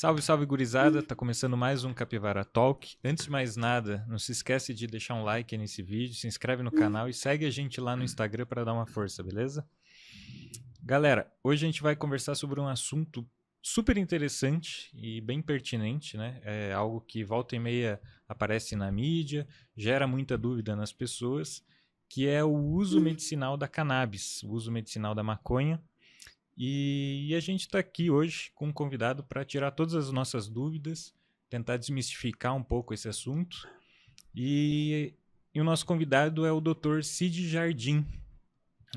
Salve, salve gurizada, tá começando mais um Capivara Talk. Antes de mais nada, não se esquece de deixar um like aí nesse vídeo, se inscreve no canal e segue a gente lá no Instagram para dar uma força, beleza? Galera, hoje a gente vai conversar sobre um assunto super interessante e bem pertinente, né? É algo que volta e meia aparece na mídia, gera muita dúvida nas pessoas, que é o uso medicinal da cannabis, o uso medicinal da maconha. E a gente está aqui hoje com um convidado para tirar todas as nossas dúvidas, tentar desmistificar um pouco esse assunto. E o nosso convidado é o Dr. Cid Jardim.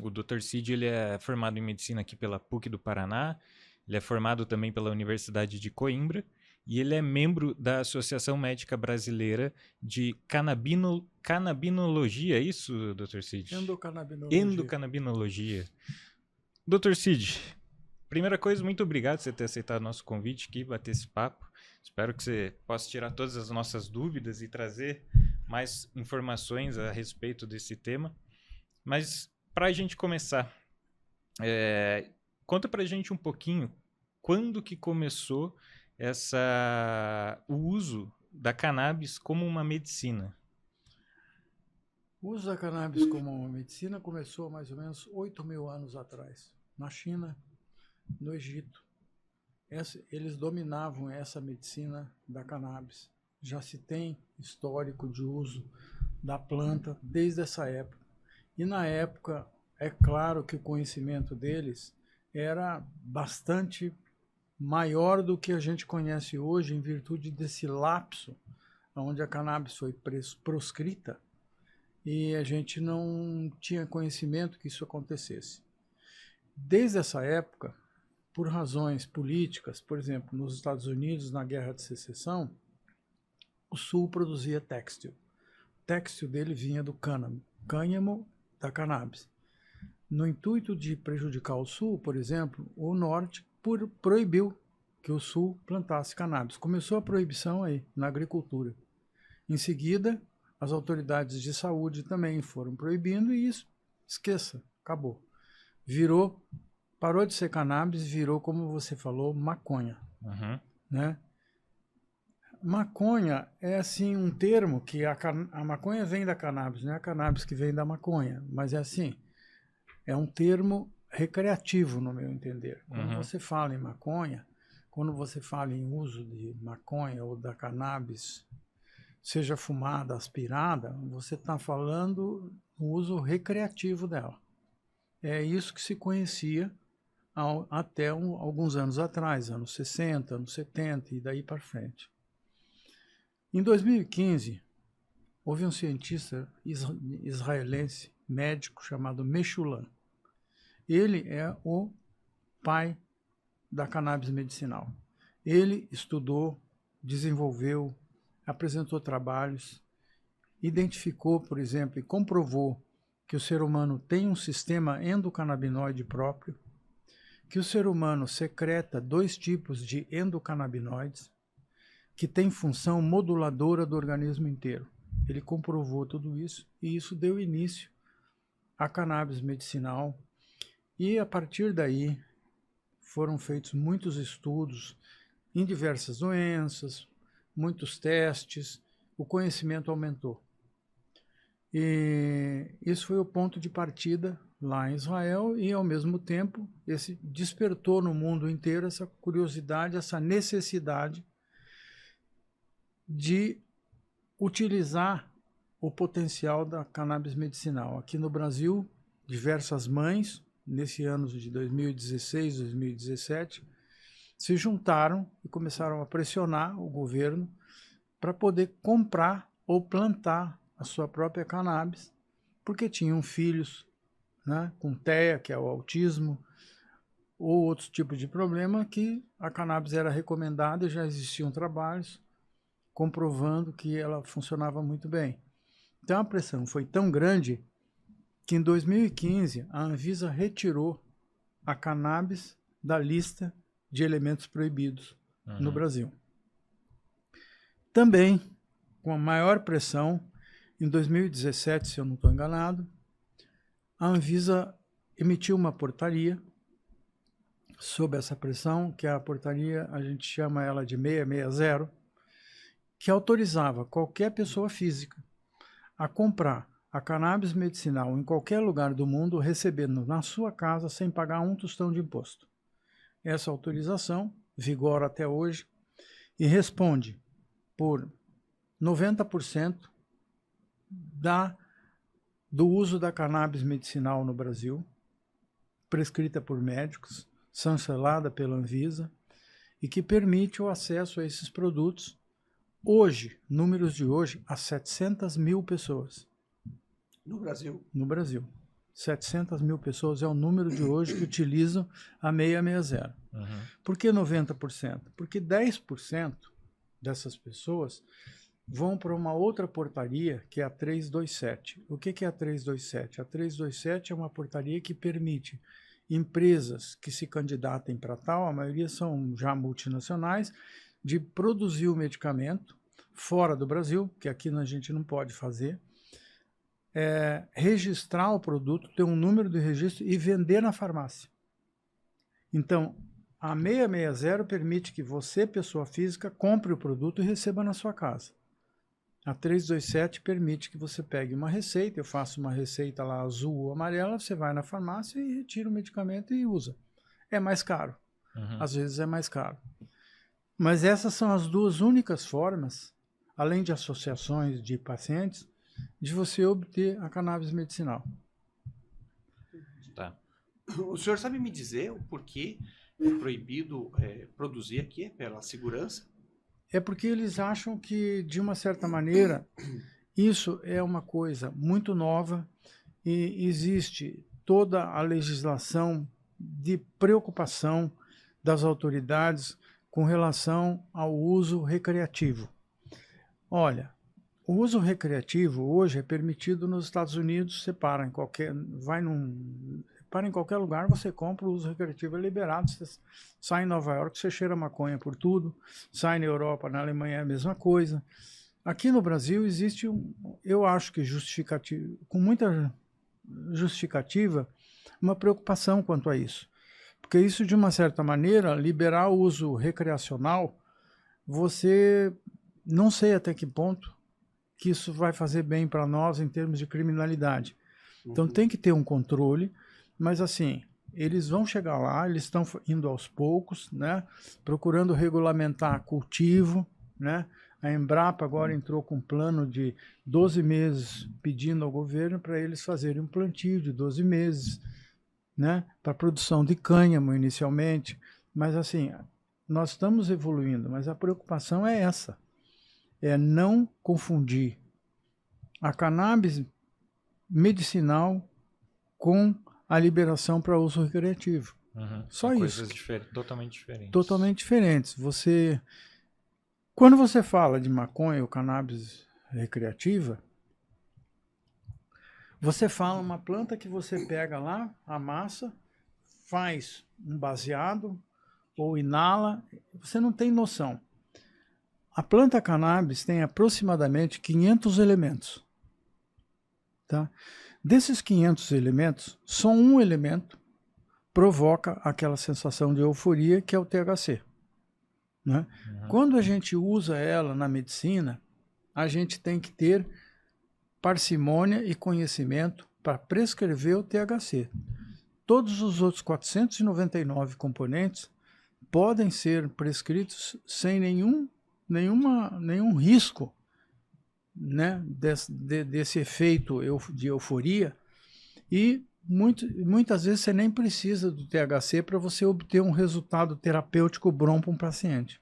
O Dr. Cid ele é formado em medicina aqui pela PUC do Paraná, ele é formado também pela Universidade de Coimbra e ele é membro da Associação Médica Brasileira de Canabinologia, é isso, Dr. Cid? Endocannabinologia. Dr. Cid, primeira coisa, muito obrigado por você ter aceitado nosso convite aqui, bater esse papo. Espero que você possa tirar todas as nossas dúvidas e trazer mais informações a respeito desse tema. Mas, para a gente começar, conta para a gente um pouquinho quando que começou o uso da cannabis como uma medicina. O uso da cannabis como uma medicina começou mais ou menos 8.000 anos atrás, na China, no Egito. Eles dominavam essa medicina da cannabis. Já se tem histórico de uso da planta desde essa época. E na época, é claro que o conhecimento deles era bastante maior do que a gente conhece hoje, em virtude desse lapso onde a cannabis foi proscrita e a gente não tinha conhecimento que isso acontecesse. Desde essa época, por razões políticas, por exemplo, nos Estados Unidos, na Guerra de Secessão, o Sul produzia têxtil. O têxtil dele vinha do cânhamo da cannabis. No intuito de prejudicar o Sul, por exemplo, o Norte proibiu que o Sul plantasse cannabis. Começou a proibição aí, na agricultura. Em seguida, as autoridades de saúde também foram proibindo e isso, esqueça, acabou. Parou de ser cannabis, virou, como você falou, maconha. Uhum. Né? Maconha é assim um termo que a maconha vem da cannabis, não é a cannabis que vem da maconha, mas é assim, é um termo recreativo, no meu entender. Quando você fala em maconha, quando você fala em uso de maconha ou da cannabis, seja fumada, aspirada, você está falando do uso recreativo dela. É isso que se conhecia até alguns anos atrás, anos 60, anos 70 e daí para frente. Em 2015, houve um cientista israelense, médico, chamado Meshulam. Ele é o pai da cannabis medicinal. Ele estudou, desenvolveu, apresentou trabalhos, identificou, por exemplo, e comprovou que o ser humano tem um sistema endocannabinoide próprio, que o ser humano secreta 2 tipos de endocannabinoides, que tem função moduladora do organismo inteiro. Ele comprovou tudo isso e isso deu início à cannabis medicinal. E a partir daí foram feitos muitos estudos em diversas doenças, muitos testes, o conhecimento aumentou. E isso foi o ponto de partida lá em Israel e, ao mesmo tempo, esse despertou no mundo inteiro essa curiosidade, essa necessidade de utilizar o potencial da cannabis medicinal. Aqui no Brasil, diversas mães, nesse ano de 2016, 2017, se juntaram e começaram a pressionar o governo para poder comprar ou plantar a sua própria cannabis, porque tinham filhos, né, com TEA, que é o autismo, ou outros tipos de problema, que a cannabis era recomendada e já existiam trabalhos comprovando que ela funcionava muito bem. Então a pressão foi tão grande que em 2015 a Anvisa retirou a cannabis da lista de elementos proibidos no Brasil. Também, com a maior pressão, em 2017, se eu não estou enganado, a Anvisa emitiu uma portaria sob essa pressão, que a portaria, a gente chama ela de 660, que autorizava qualquer pessoa física a comprar a cannabis medicinal em qualquer lugar do mundo, recebendo na sua casa sem pagar um tostão de imposto. Essa autorização vigora até hoje e responde por 90% do uso da cannabis medicinal no Brasil, prescrita por médicos, sancionada pela Anvisa, e que permite o acesso a esses produtos, hoje, números de hoje, a 700 mil pessoas. No Brasil? No Brasil. 700 mil pessoas é o número de hoje que utilizam a 660. Uhum. Por que 90%? Porque 10% dessas pessoas vão para uma outra portaria, que é a 327. O que é a 327? A 327 é uma portaria que permite empresas que se candidatem para tal, a maioria são já multinacionais, de produzir o medicamento fora do Brasil, que aqui a gente não pode fazer, registrar o produto, ter um número de registro e vender na farmácia. Então, a 660 permite que você, pessoa física, compre o produto e receba na sua casa. A 327 permite que você pegue uma receita, eu faço uma receita lá azul ou amarela, você vai na farmácia e retira o medicamento e usa. É mais caro. Uhum. Às vezes é mais caro. Mas essas são as duas únicas formas, além de associações de pacientes, de você obter a cannabis medicinal. Tá. O senhor sabe me dizer o porquê é proibido produzir aqui pela segurança? É porque eles acham que, de uma certa maneira, isso é uma coisa muito nova e existe toda a legislação de preocupação das autoridades com relação ao uso recreativo. Olha, o uso recreativo hoje é permitido nos Estados Unidos, você para em qualquer, para em qualquer lugar, você compra, o uso recreativo é liberado, você sai em Nova York, você cheira maconha por tudo, sai na Europa, na Alemanha é a mesma coisa. Aqui no Brasil existe, eu acho que justificativo, com muita justificativa, uma preocupação quanto a isso. Porque isso, de uma certa maneira, liberar o uso recreacional, você não sei até que ponto que isso vai fazer bem para nós em termos de criminalidade. Então tem que ter um controle, mas assim, eles vão chegar lá, eles estão indo aos poucos, né, procurando regulamentar cultivo, né? A Embrapa agora entrou com um plano de 12 meses pedindo ao governo para eles fazerem um plantio de 12 meses, né, para produção de cânhamo inicialmente. Mas assim, nós estamos evoluindo, mas a preocupação é essa, é não confundir a cannabis medicinal com a liberação para uso recreativo. Uhum. Só Coisas isso. totalmente diferentes. Totalmente diferentes. Quando você fala de maconha ou cannabis recreativa, você fala uma planta que você pega lá, amassa, faz um baseado ou inala, você não tem noção. A planta cannabis tem aproximadamente 500 elementos. Tá? Desses 500 elementos, só um elemento provoca aquela sensação de euforia, que é o THC. Né? Uhum. Quando a gente usa ela na medicina, a gente tem que ter parcimônia e conhecimento para prescrever o THC. Todos os outros 499 componentes podem ser prescritos sem nenhum risco, né, desse efeito de euforia, e muitas vezes você nem precisa do THC para você obter um resultado terapêutico bom para um paciente.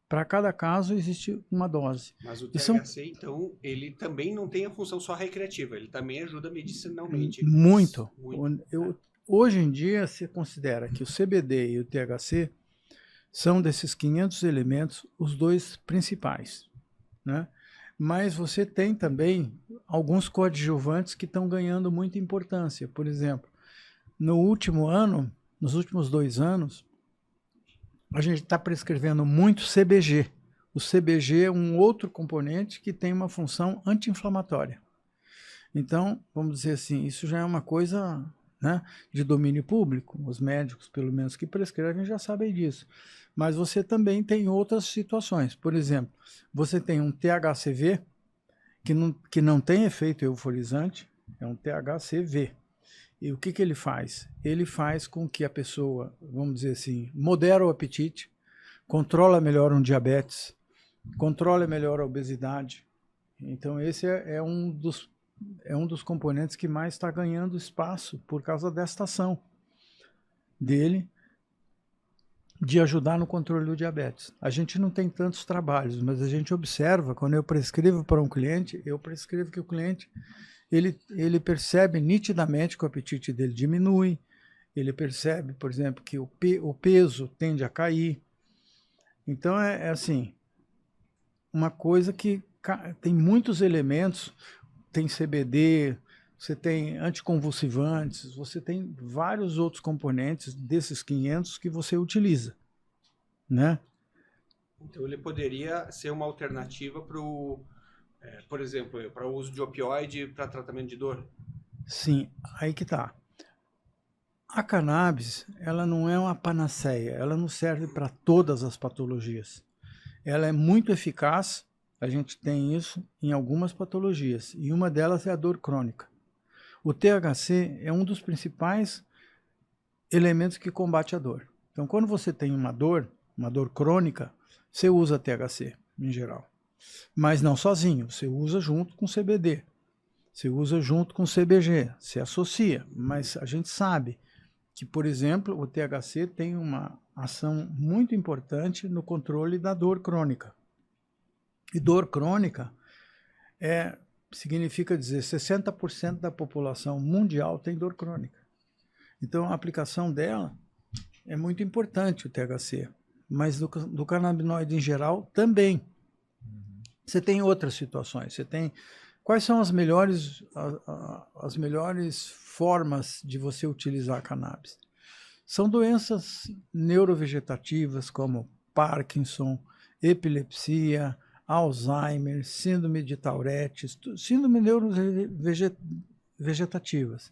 Para cada caso existe uma dose. Mas o THC, então, ele também não tem a função só recreativa, ele também ajuda medicinalmente. Muito. Hoje em dia se considera que o CBD e o THC são, desses 500 elementos, os dois principais, né? Mas você tem também alguns coadjuvantes que estão ganhando muita importância. Por exemplo, nos últimos 2 anos, a gente está prescrevendo muito CBG. O CBG é um outro componente que tem uma função anti-inflamatória. Então, vamos dizer assim, isso já é uma coisa né, de domínio público. Os médicos, pelo menos que prescrevem, já sabem disso. Mas você também tem outras situações. Por exemplo, você tem um THCV que não tem efeito euforizante, é um THCV. E o que ele faz? Ele faz com que a pessoa, vamos dizer assim, modera o apetite, controla melhor um diabetes, controla melhor a obesidade. Então esse é um dos componentes que mais está ganhando espaço por causa desta ação dele de ajudar no controle do diabetes. A gente não tem tantos trabalhos, mas a gente observa, quando eu prescrevo para um cliente, eu prescrevo que o cliente ele percebe nitidamente que o apetite dele diminui, ele percebe, por exemplo, que o peso tende a cair. Então é assim, uma coisa que tem muitos elementos, tem CBD, você tem anticonvulsivantes, você tem vários outros componentes desses 500 que você utiliza, né? Então ele poderia ser uma alternativa para por exemplo, para o uso de opioide para tratamento de dor? Sim, aí que tá. A cannabis, ela não é uma panaceia, ela não serve para todas as patologias. Ela é muito eficaz, a gente tem isso em algumas patologias, e uma delas é a dor crônica. O THC é um dos principais elementos que combate a dor. Então, quando você tem uma dor crônica, você usa THC, em geral. Mas não sozinho, você usa junto com CBD, você usa junto com CBG, se associa, mas a gente sabe que, por exemplo, o THC tem uma ação muito importante no controle da dor crônica. E dor crônica significa dizer 60% da população mundial tem dor crônica. Então a aplicação dela é muito importante, o THC, mas do canabinoide em geral também. Você tem outras situações, você tem... Quais são as melhores formas de você utilizar a cannabis? São doenças neurovegetativas como Parkinson, epilepsia, Alzheimer, síndrome de Tourette, síndrome neurovegetativas.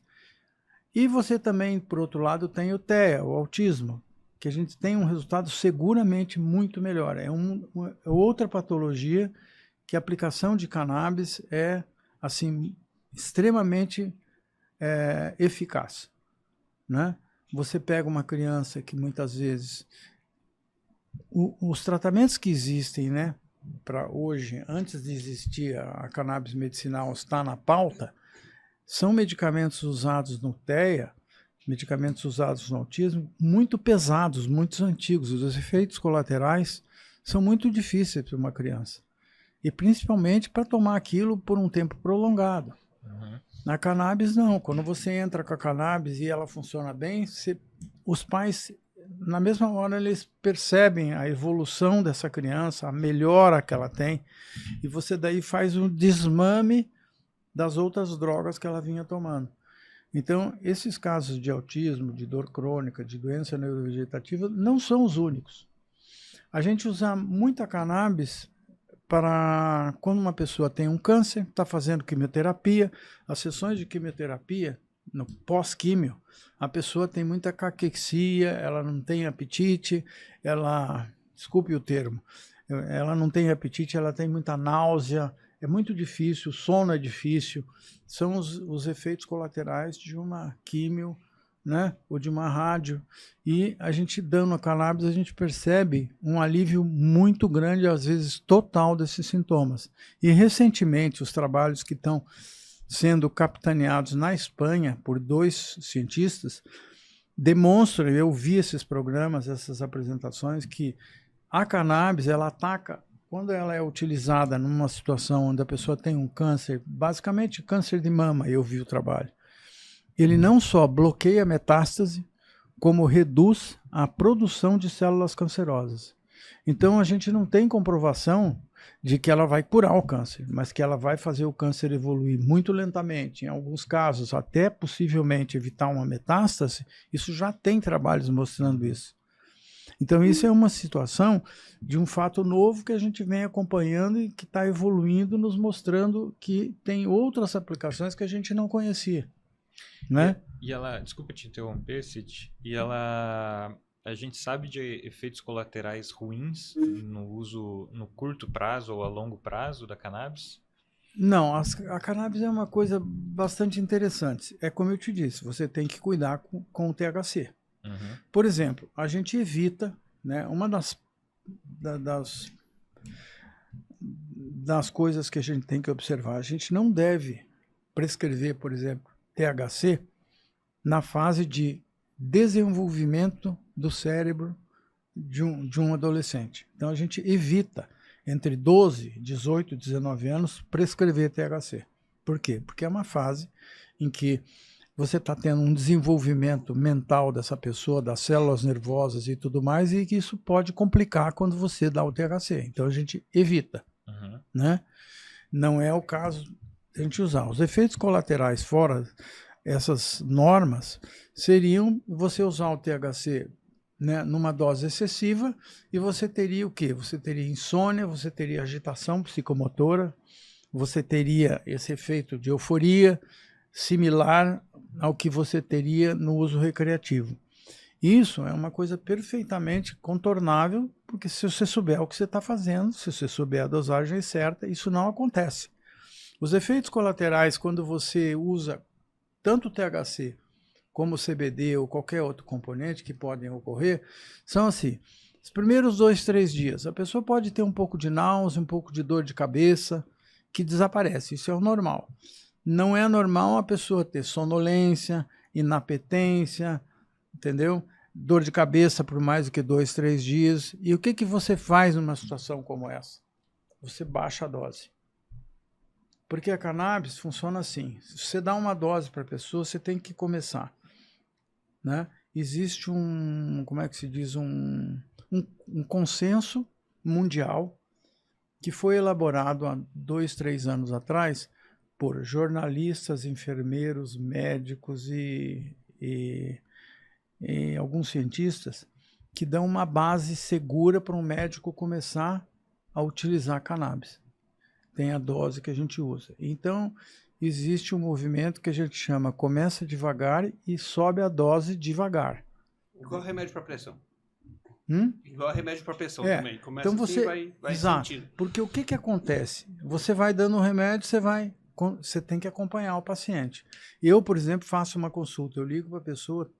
E você também, por outro lado, tem o TEA, o autismo, que a gente tem um resultado seguramente muito melhor. É outra patologia que a aplicação de cannabis é assim, extremamente eficaz, né? Você pega uma criança que muitas vezes... Os tratamentos que existem, né, para hoje, antes de existir a cannabis medicinal, está na pauta, são medicamentos usados no TEA, medicamentos usados no autismo, muito pesados, muito antigos. Os efeitos colaterais são muito difíceis para uma criança. E principalmente para tomar aquilo por um tempo prolongado. Uhum. Na cannabis, não. Quando você entra com a cannabis e ela funciona bem, os pais, na mesma hora, eles percebem a evolução dessa criança, a melhora que ela tem, e você daí faz um desmame das outras drogas que ela vinha tomando. Então, esses casos de autismo, de dor crônica, de doença neurovegetativa, não são os únicos. A gente usa muita cannabis para quando uma pessoa tem um câncer, está fazendo quimioterapia, as sessões de quimioterapia, no pós-químio, a pessoa tem muita caquexia, ela não tem apetite, desculpe o termo, ela não tem apetite, ela tem muita náusea, é muito difícil, o sono é difícil, são os efeitos colaterais de uma químio, né, ou de uma rádio, e a gente dando a cannabis, a gente percebe um alívio muito grande, às vezes total, desses sintomas. E recentemente, os trabalhos que estão sendo capitaneados na Espanha por 2 cientistas demonstram, eu vi esses programas, essas apresentações, que a cannabis, ela ataca, quando ela é utilizada numa situação onde a pessoa tem um câncer, basicamente câncer de mama, eu vi o trabalho, ele não só bloqueia a metástase, como reduz a produção de células cancerosas. Então a gente não tem comprovação de que ela vai curar o câncer, mas que ela vai fazer o câncer evoluir muito lentamente, em alguns casos até possivelmente evitar uma metástase. Isso já tem trabalhos mostrando isso. Então isso é uma situação de um fato novo que a gente vem acompanhando e que está evoluindo, nos mostrando que tem outras aplicações que a gente não conhecia, né? E ela, desculpa te interromper, Cid, e ela, a gente sabe de efeitos colaterais ruins no uso no curto prazo ou a longo prazo da cannabis? Não, a cannabis é uma coisa bastante interessante. É como eu te disse, você tem que cuidar com o THC. Uhum. Por exemplo, a gente evita, né, uma das coisas que a gente tem que observar, a gente não deve prescrever, por exemplo, THC na fase de desenvolvimento do cérebro de um adolescente. Então a gente evita, entre 12, 18 e 19 anos, prescrever THC. Por quê? Porque é uma fase em que você está tendo um desenvolvimento mental dessa pessoa, das células nervosas e tudo mais, e que isso pode complicar quando você dá o THC. Então a gente evita. Uhum. Né? Não é o caso de a gente usar. Os efeitos colaterais fora essas normas seriam você usar o THC, né, numa dose excessiva, e você teria o quê? Você teria insônia, você teria agitação psicomotora, você teria esse efeito de euforia similar ao que você teria no uso recreativo. Isso é uma coisa perfeitamente contornável, porque se você souber o que você está fazendo, se você souber a dosagem certa, isso não acontece. Os efeitos colaterais, quando você usa tanto o THC como o CBD ou qualquer outro componente que podem ocorrer, são assim: os primeiros 2, 3 dias, a pessoa pode ter um pouco de náusea, um pouco de dor de cabeça, que desaparece, isso é o normal. Não é normal a pessoa ter sonolência, inapetência, entendeu? Dor de cabeça por mais do que 2, 3 dias. E o que você faz numa situação como essa? Você baixa a dose. Porque a cannabis funciona assim. Se você dá uma dose para a pessoa, você tem que começar. Né? Existe como é que se diz, um consenso mundial que foi elaborado há 2, 3 anos atrás por jornalistas, enfermeiros, médicos e alguns cientistas, que dão uma base segura para um médico começar a utilizar cannabis. Tem a dose que a gente usa. Então, existe um movimento que a gente chama começa devagar e sobe a dose devagar. Igual remédio para pressão. Igual remédio para pressão também. Começa então você, assim, vai exato, sentindo. porque o que acontece? Você vai dando o remédio, você tem que acompanhar o paciente. Eu, por exemplo, faço uma consulta, eu ligo para a pessoa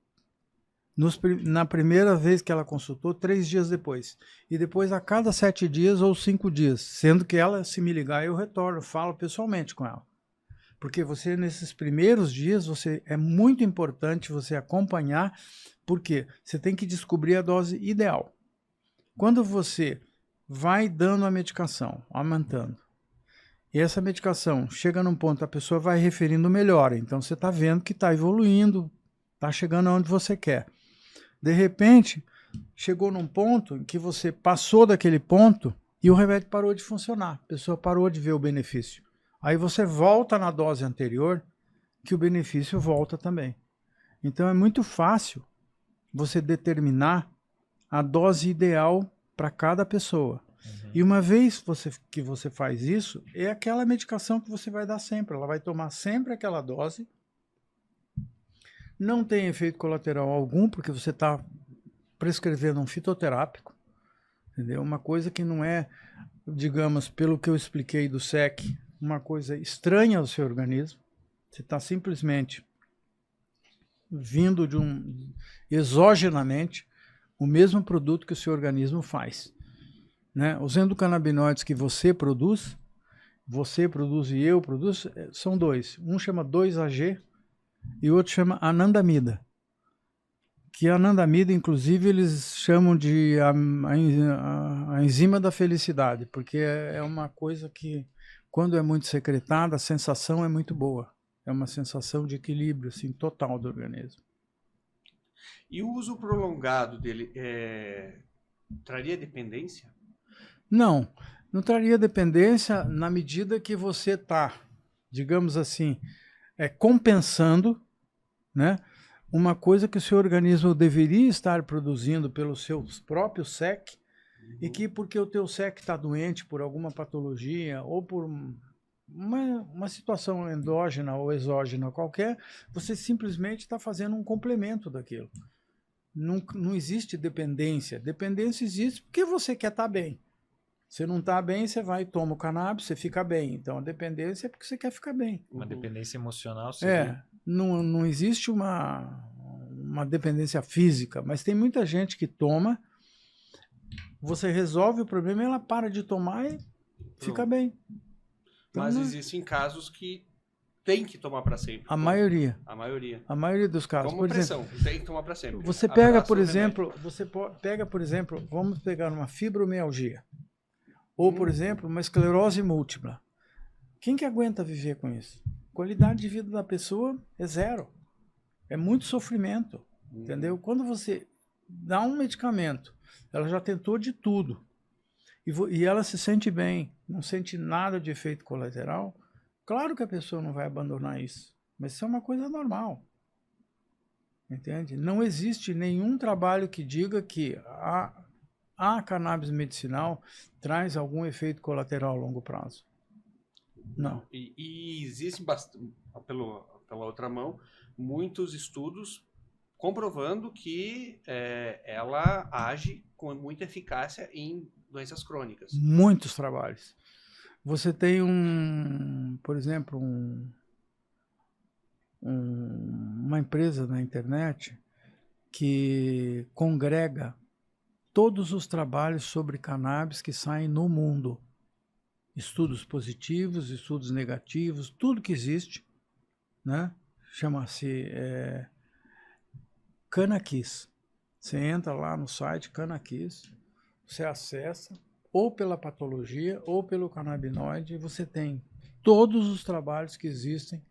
na primeira vez que ela consultou, 3 dias depois. E depois a cada 7 dias ou 5 dias. Sendo que ela, se me ligar, eu retorno, falo pessoalmente com ela. Porque você, nesses primeiros dias, é muito importante você acompanhar, porque você tem que descobrir a dose ideal. Quando você vai dando a medicação, aumentando, e essa medicação chega num ponto, a pessoa vai referindo melhor. Então você está vendo que está evoluindo, está chegando aonde você quer. De repente, chegou num ponto em que você passou daquele ponto e o remédio parou de funcionar. A pessoa parou de ver o benefício. Aí você volta na dose anterior, que o benefício volta também. Então é muito fácil você determinar a dose ideal para cada pessoa. Uhum. E uma vez que você faz isso, é aquela medicação que você vai dar sempre. Ela vai tomar sempre aquela dose. Não tem efeito colateral algum, porque você está prescrevendo um fitoterápico, entendeu? Uma coisa que não é, digamos, pelo que eu expliquei do SEC, uma coisa estranha ao seu organismo. Você está simplesmente vindo exogenamente o mesmo produto que o seu organismo faz. Né? Os endocannabinoides que você produz e eu produzo, são 2. Um chama 2-AG, e o outro chama anandamida. Que a anandamida, inclusive, eles chamam de a enzima da felicidade, porque é uma coisa que, quando é muito secretada, a sensação é muito boa. É uma sensação de equilíbrio assim, total do organismo. E o uso prolongado dele traria dependência? Não traria dependência na medida que você está, digamos assim, compensando, né, uma coisa que o seu organismo deveria estar produzindo pelos seus próprios SEC, e que porque o teu SEC está doente por alguma patologia ou por uma situação endógena ou exógena qualquer, você simplesmente está fazendo um complemento daquilo. Não existe dependência. Dependência existe porque você quer estar bem. Você não está bem, você vai e toma o cannabis, você fica bem. Então a dependência é porque você quer ficar bem. Uma dependência emocional seria... Não existe uma dependência física, mas tem muita gente que toma, você resolve o problema e ela para de tomar e fica bem. Então, mas existem casos que tem que tomar para sempre. A maioria. A maioria. A maioria dos casos. Como por pressão, exemplo, tem que tomar para sempre. Você pega, por exemplo, vamos pegar uma fibromialgia. Ou, por exemplo, uma esclerose múltipla. Quem que aguenta viver com isso? Qualidade de vida da pessoa é zero. É muito sofrimento. Entendeu? Quando você dá um medicamento, ela já tentou de tudo. E ela se sente bem, não sente nada de efeito colateral. Claro que a pessoa não vai abandonar isso. Mas isso é uma coisa normal. Entende? Não existe nenhum trabalho que diga que a cannabis medicinal traz algum efeito colateral a longo prazo. Não. E existe, pela outra mão, muitos estudos comprovando que ela age com muita eficácia em doenças crônicas. Muitos trabalhos. Você tem por exemplo, uma empresa na internet que congrega todos os trabalhos sobre cannabis que saem no mundo. Estudos positivos, estudos negativos, tudo que existe, né? Chama-se Cannakis. Você entra lá no site Cannakis, você acessa, ou pela patologia, ou pelo canabinoide, e você tem todos os trabalhos que existem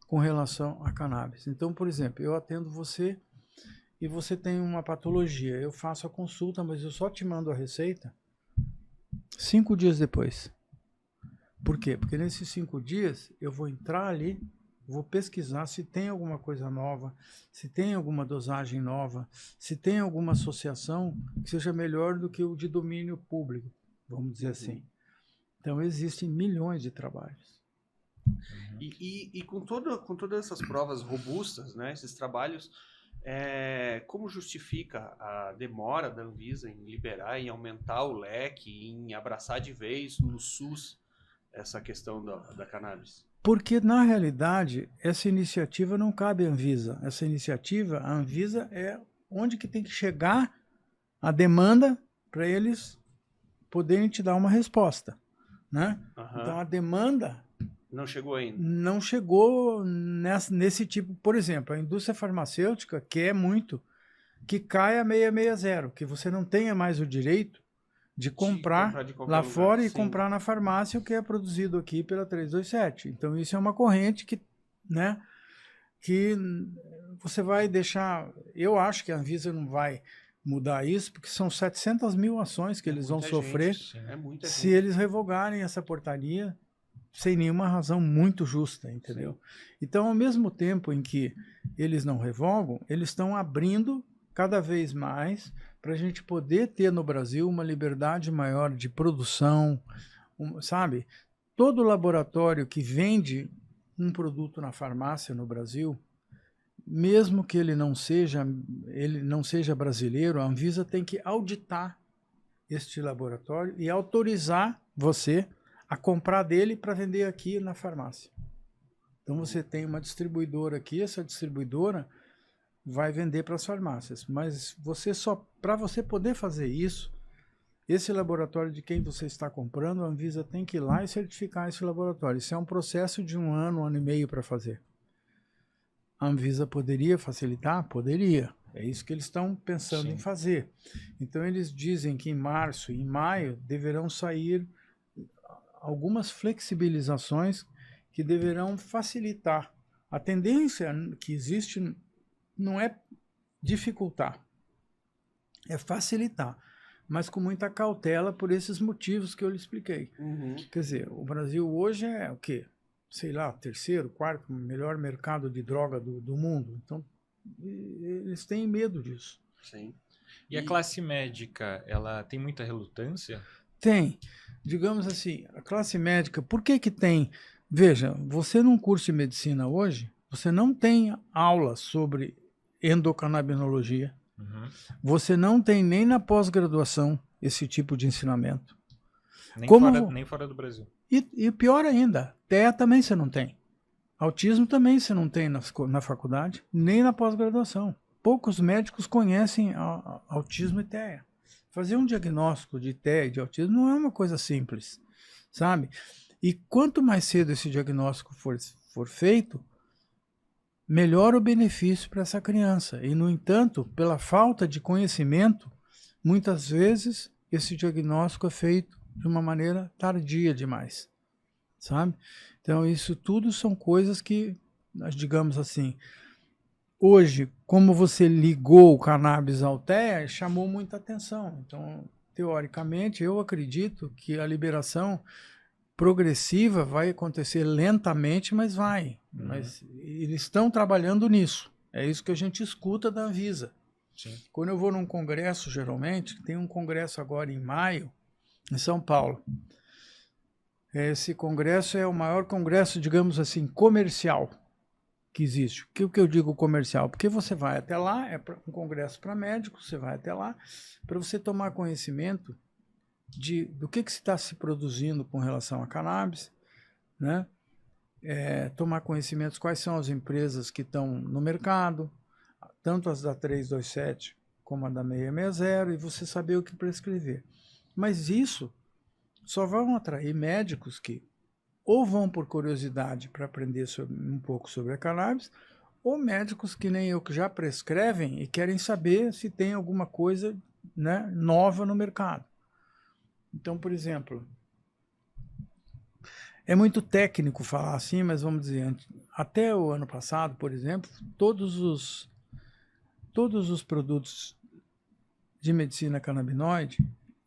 com relação a cannabis. Então, por exemplo, eu atendo você e você tem uma patologia, eu faço a consulta, mas eu só te mando a receita 5 dias depois. Por quê? Porque nesses 5 dias eu vou entrar ali, vou pesquisar se tem alguma coisa nova, se tem alguma dosagem nova, se tem alguma associação que seja melhor do que o de domínio público, vamos dizer assim. Então existem milhões de trabalhos. E com todas essas provas robustas, né, esses trabalhos, como justifica a demora da Anvisa em liberar, em aumentar o leque, em abraçar de vez no SUS essa questão da cannabis? Porque, na realidade, essa iniciativa não cabe à Anvisa. Essa iniciativa, a Anvisa é onde que tem que chegar a demanda para eles poderem te dar uma resposta, né? Então, a demanda... Não chegou ainda. Não chegou nesse tipo. Por exemplo, a indústria farmacêutica quer muito que caia 660, que você não tenha mais o direito de comprar de lá fora lugar, e comprar na farmácia o que é produzido aqui pela 327. Então, isso é uma corrente que, né, que você vai deixar... Eu acho que a Anvisa não vai mudar isso, porque são 700 mil ações que eles vão sofrer se eles revogarem essa portaria sem nenhuma razão muito justa, entendeu? Então, ao mesmo tempo em que eles não revogam, eles estão abrindo cada vez mais para a gente poder ter no Brasil uma liberdade maior de produção, sabe? Todo laboratório que vende um produto na farmácia no Brasil, mesmo que ele não seja brasileiro, a Anvisa tem que auditar este laboratório e autorizar você a comprar dele para vender aqui na farmácia. Então você tem uma distribuidora aqui, essa distribuidora vai vender para as farmácias, mas para você poder fazer isso, esse laboratório de quem você está comprando, a Anvisa tem que ir lá e certificar esse laboratório. Isso é um processo de 1 ano, 1 ano e meio para fazer. A Anvisa poderia facilitar? Poderia. É isso que eles estão pensando em fazer. Então eles dizem que em março e em maio deverão sair algumas flexibilizações que deverão facilitar. A tendência que existe não é dificultar, é facilitar, mas com muita cautela por esses motivos que eu lhe expliquei. Quer dizer, o Brasil hoje é o quê? Sei lá, 3º, 4º melhor mercado de droga do mundo. Então, eles têm medo disso. Sim. E a classe médica, ela tem muita relutância? Tem. Digamos assim, a classe médica, por que tem Veja, você num curso de medicina hoje, você não tem aula sobre endocannabinologia. Você não tem nem na pós-graduação esse tipo de ensinamento. Nem fora do Brasil. E pior ainda, TEA também você não tem. Autismo também você não tem na faculdade, nem na pós-graduação. Poucos médicos conhecem autismo e TEA. Fazer um diagnóstico de TEA e de autismo não é uma coisa simples, sabe? E quanto mais cedo esse diagnóstico for feito, melhor o benefício para essa criança. E, no entanto, pela falta de conhecimento, muitas vezes esse diagnóstico é feito de uma maneira tardia demais, sabe? Então, isso tudo são coisas que, digamos assim, hoje, como você ligou o cannabis ao TEA, chamou muita atenção. Então, teoricamente, eu acredito que a liberação progressiva vai acontecer lentamente, mas vai. Mas eles estão trabalhando nisso. É isso que a gente escuta da Anvisa. Sim. Quando eu vou num congresso, geralmente, tem um congresso agora em maio, em São Paulo. Esse congresso é o maior congresso, digamos assim, comercial que existe. O que eu digo comercial? Porque você vai até lá, é um congresso para médicos, você vai até lá para você tomar conhecimento do que se está se produzindo com relação a cannabis, né? Tomar conhecimento quais são as empresas que estão no mercado, tanto as da 327 como a da 660, e você saber o que prescrever. Mas isso só vão atrair médicos que ou vão por curiosidade para aprender um pouco sobre a cannabis, ou médicos que nem eu, que já prescrevem e querem saber se tem alguma coisa, né, nova no mercado. Então, por exemplo, é muito técnico falar assim, mas vamos dizer, até o ano passado, por exemplo, todos os produtos de medicina canabinoide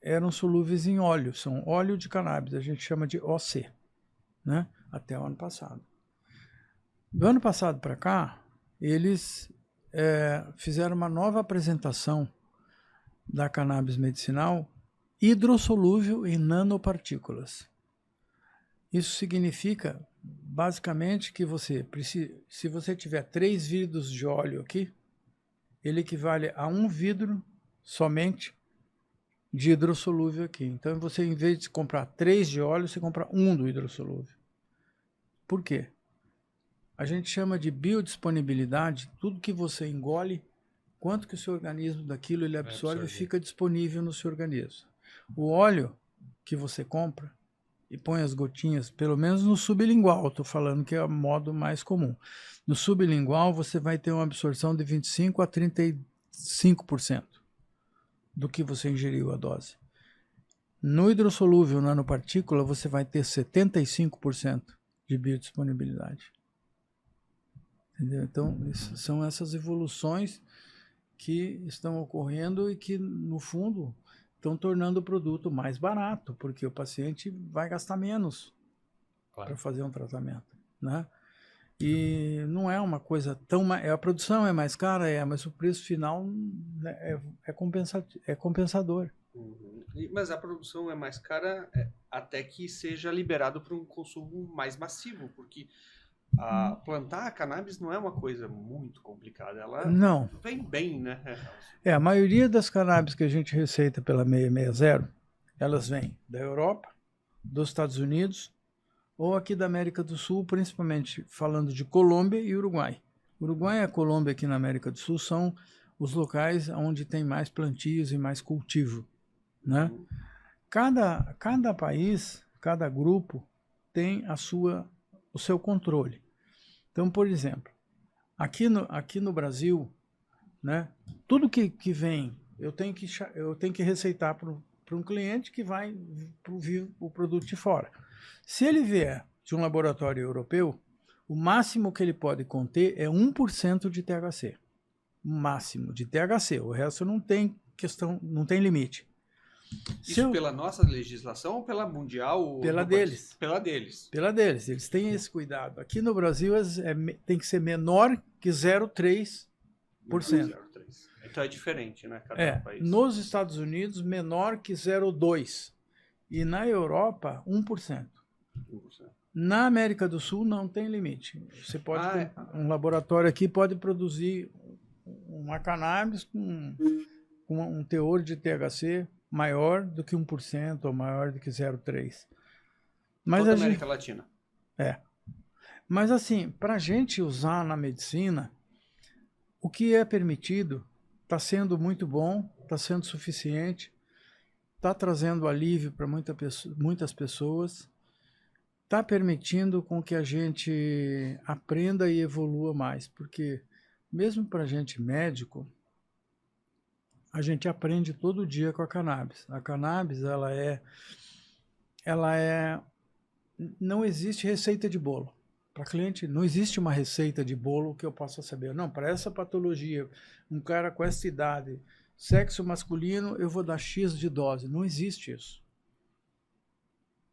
eram solúveis em óleo, são óleo de cannabis, a gente chama de OC, né? Até o ano passado. Do ano passado para cá, eles fizeram uma nova apresentação da cannabis medicinal hidrossolúvel em nanopartículas. Isso significa, basicamente, que se você tiver 3 vidros de óleo aqui, ele equivale a 1 vidro somente de hidrossolúvel aqui. Então, você, em vez de comprar 3 de óleo, você compra 1 do hidrossolúvel. Por quê? A gente chama de biodisponibilidade, tudo que você engole, quanto que o seu organismo daquilo ele absorve e fica disponível no seu organismo. O óleo que você compra e põe as gotinhas, pelo menos no sublingual, estou falando que é o modo mais comum. No sublingual, você vai ter uma absorção de 25% a 35% do que você ingeriu a dose. No hidrossolúvel nanopartícula, você vai ter 75% de biodisponibilidade. Entendeu? Então, são essas evoluções que estão ocorrendo e que, no fundo, estão tornando o produto mais barato, porque o paciente vai gastar menos para fazer um tratamento, né? E não é uma coisa tão... A produção é mais cara, mas o preço final é compensador. Mas a produção é mais cara até que seja liberado para um consumo mais massivo, porque plantar a cannabis não é uma coisa muito complicada. Ela não vem bem, né? A maioria das cannabis que a gente receita pela 660, elas vêm da Europa, dos Estados Unidos, ou aqui da América do Sul, principalmente falando de Colômbia e Uruguai. Uruguai e a Colômbia aqui na América do Sul são os locais onde tem mais plantios e mais cultivo, né? Cada país, cada grupo tem o seu controle. Então, por exemplo, aqui no Brasil, né, tudo que vem, eu tenho que receitar para um cliente que vai vir o produto de fora. Se ele vier de um laboratório europeu, o máximo que ele pode conter é 1% de THC. O máximo de THC. O resto não tem questão, não tem limite. Isso pela nossa legislação ou pela mundial? Pela deles. Pela deles. Pela deles. Eles têm esse cuidado. Aqui no Brasil tem que ser menor que 0,3%. 0,3%. Então é diferente, né? Cada país. Nos Estados Unidos, menor que 0,2%. E na Europa, 1%. Na América do Sul não tem limite. Você pode um laboratório aqui pode produzir uma cannabis com um teor de THC maior do que 1% ou maior do que 0,3%. Mas toda a América Latina. Mas assim, para a gente usar na medicina, o que é permitido está sendo muito bom, está sendo suficiente, está trazendo alívio para muitas pessoas, está permitindo com que a gente aprenda e evolua mais, porque mesmo para a gente médico, a gente aprende todo dia com a cannabis. A cannabis, não existe receita de bolo. Para cliente, não existe uma receita de bolo que eu possa saber. Não, para essa patologia, um cara com essa idade, sexo masculino, eu vou dar X de dose. Não existe isso.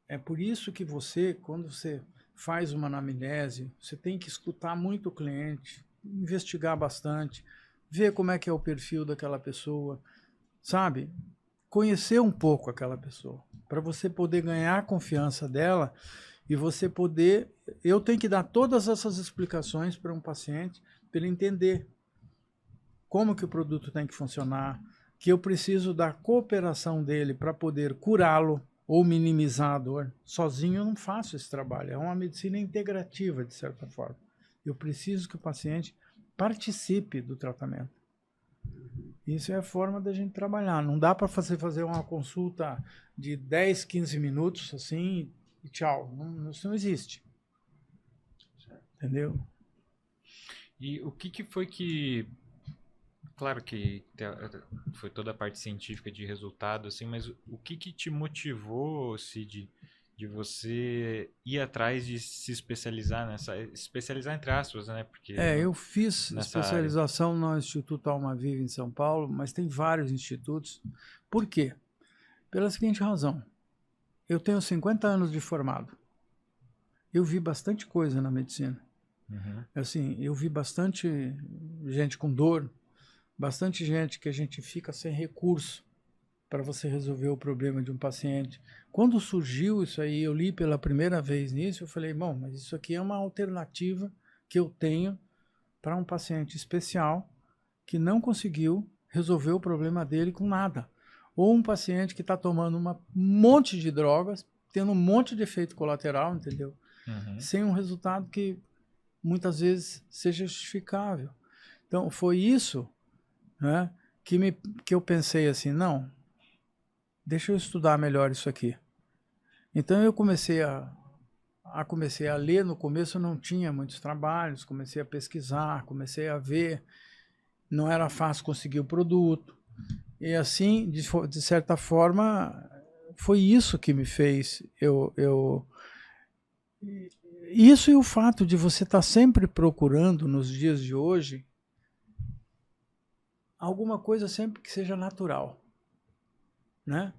É por isso que você, quando você faz uma anamnese, você tem que escutar muito o cliente, investigar bastante, ver como é que é o perfil daquela pessoa, sabe? Conhecer um pouco aquela pessoa, para você poder ganhar a confiança dela e você poder... Eu tenho que dar todas essas explicações para um paciente, para ele entender como que o produto tem que funcionar, que eu preciso da cooperação dele para poder curá-lo ou minimizar a dor. Sozinho eu não faço esse trabalho, é uma medicina integrativa, de certa forma. Eu preciso que o paciente participe do tratamento. Isso é a forma da gente trabalhar. Não dá para fazer uma consulta de 10, 15 minutos assim e tchau. Isso não existe. Entendeu? E o que foi que... Claro que foi toda a parte científica de resultado, assim, mas o que te motivou, Cid, de você ir atrás de se especializar especializar entre aspas, né? Porque eu fiz especialização no Instituto Alma Viva em São Paulo, mas tem vários institutos. Por quê? Pela seguinte razão. Eu tenho 50 anos de formado. Eu vi bastante coisa na medicina. Uhum. Assim, eu vi bastante gente com dor, bastante gente que a gente fica sem recurso para você resolver o problema de um paciente. Quando surgiu isso aí, eu li pela primeira vez nisso, eu falei, bom, mas isso aqui é uma alternativa que eu tenho para um paciente especial que não conseguiu resolver o problema dele com nada. Ou um paciente que está tomando um monte de drogas, tendo um monte de efeito colateral, entendeu? Uhum. Sem um resultado que muitas vezes seja justificável. Então, foi isso, né, que eu pensei assim, não, deixa eu estudar melhor isso aqui. Então eu comecei a ler. No começo eu não tinha muitos trabalhos, comecei a pesquisar, comecei a ver, não era fácil conseguir o produto. E assim, de certa forma, foi isso que me fez isso e o fato de você estar sempre procurando, nos dias de hoje, alguma coisa sempre que seja natural, né?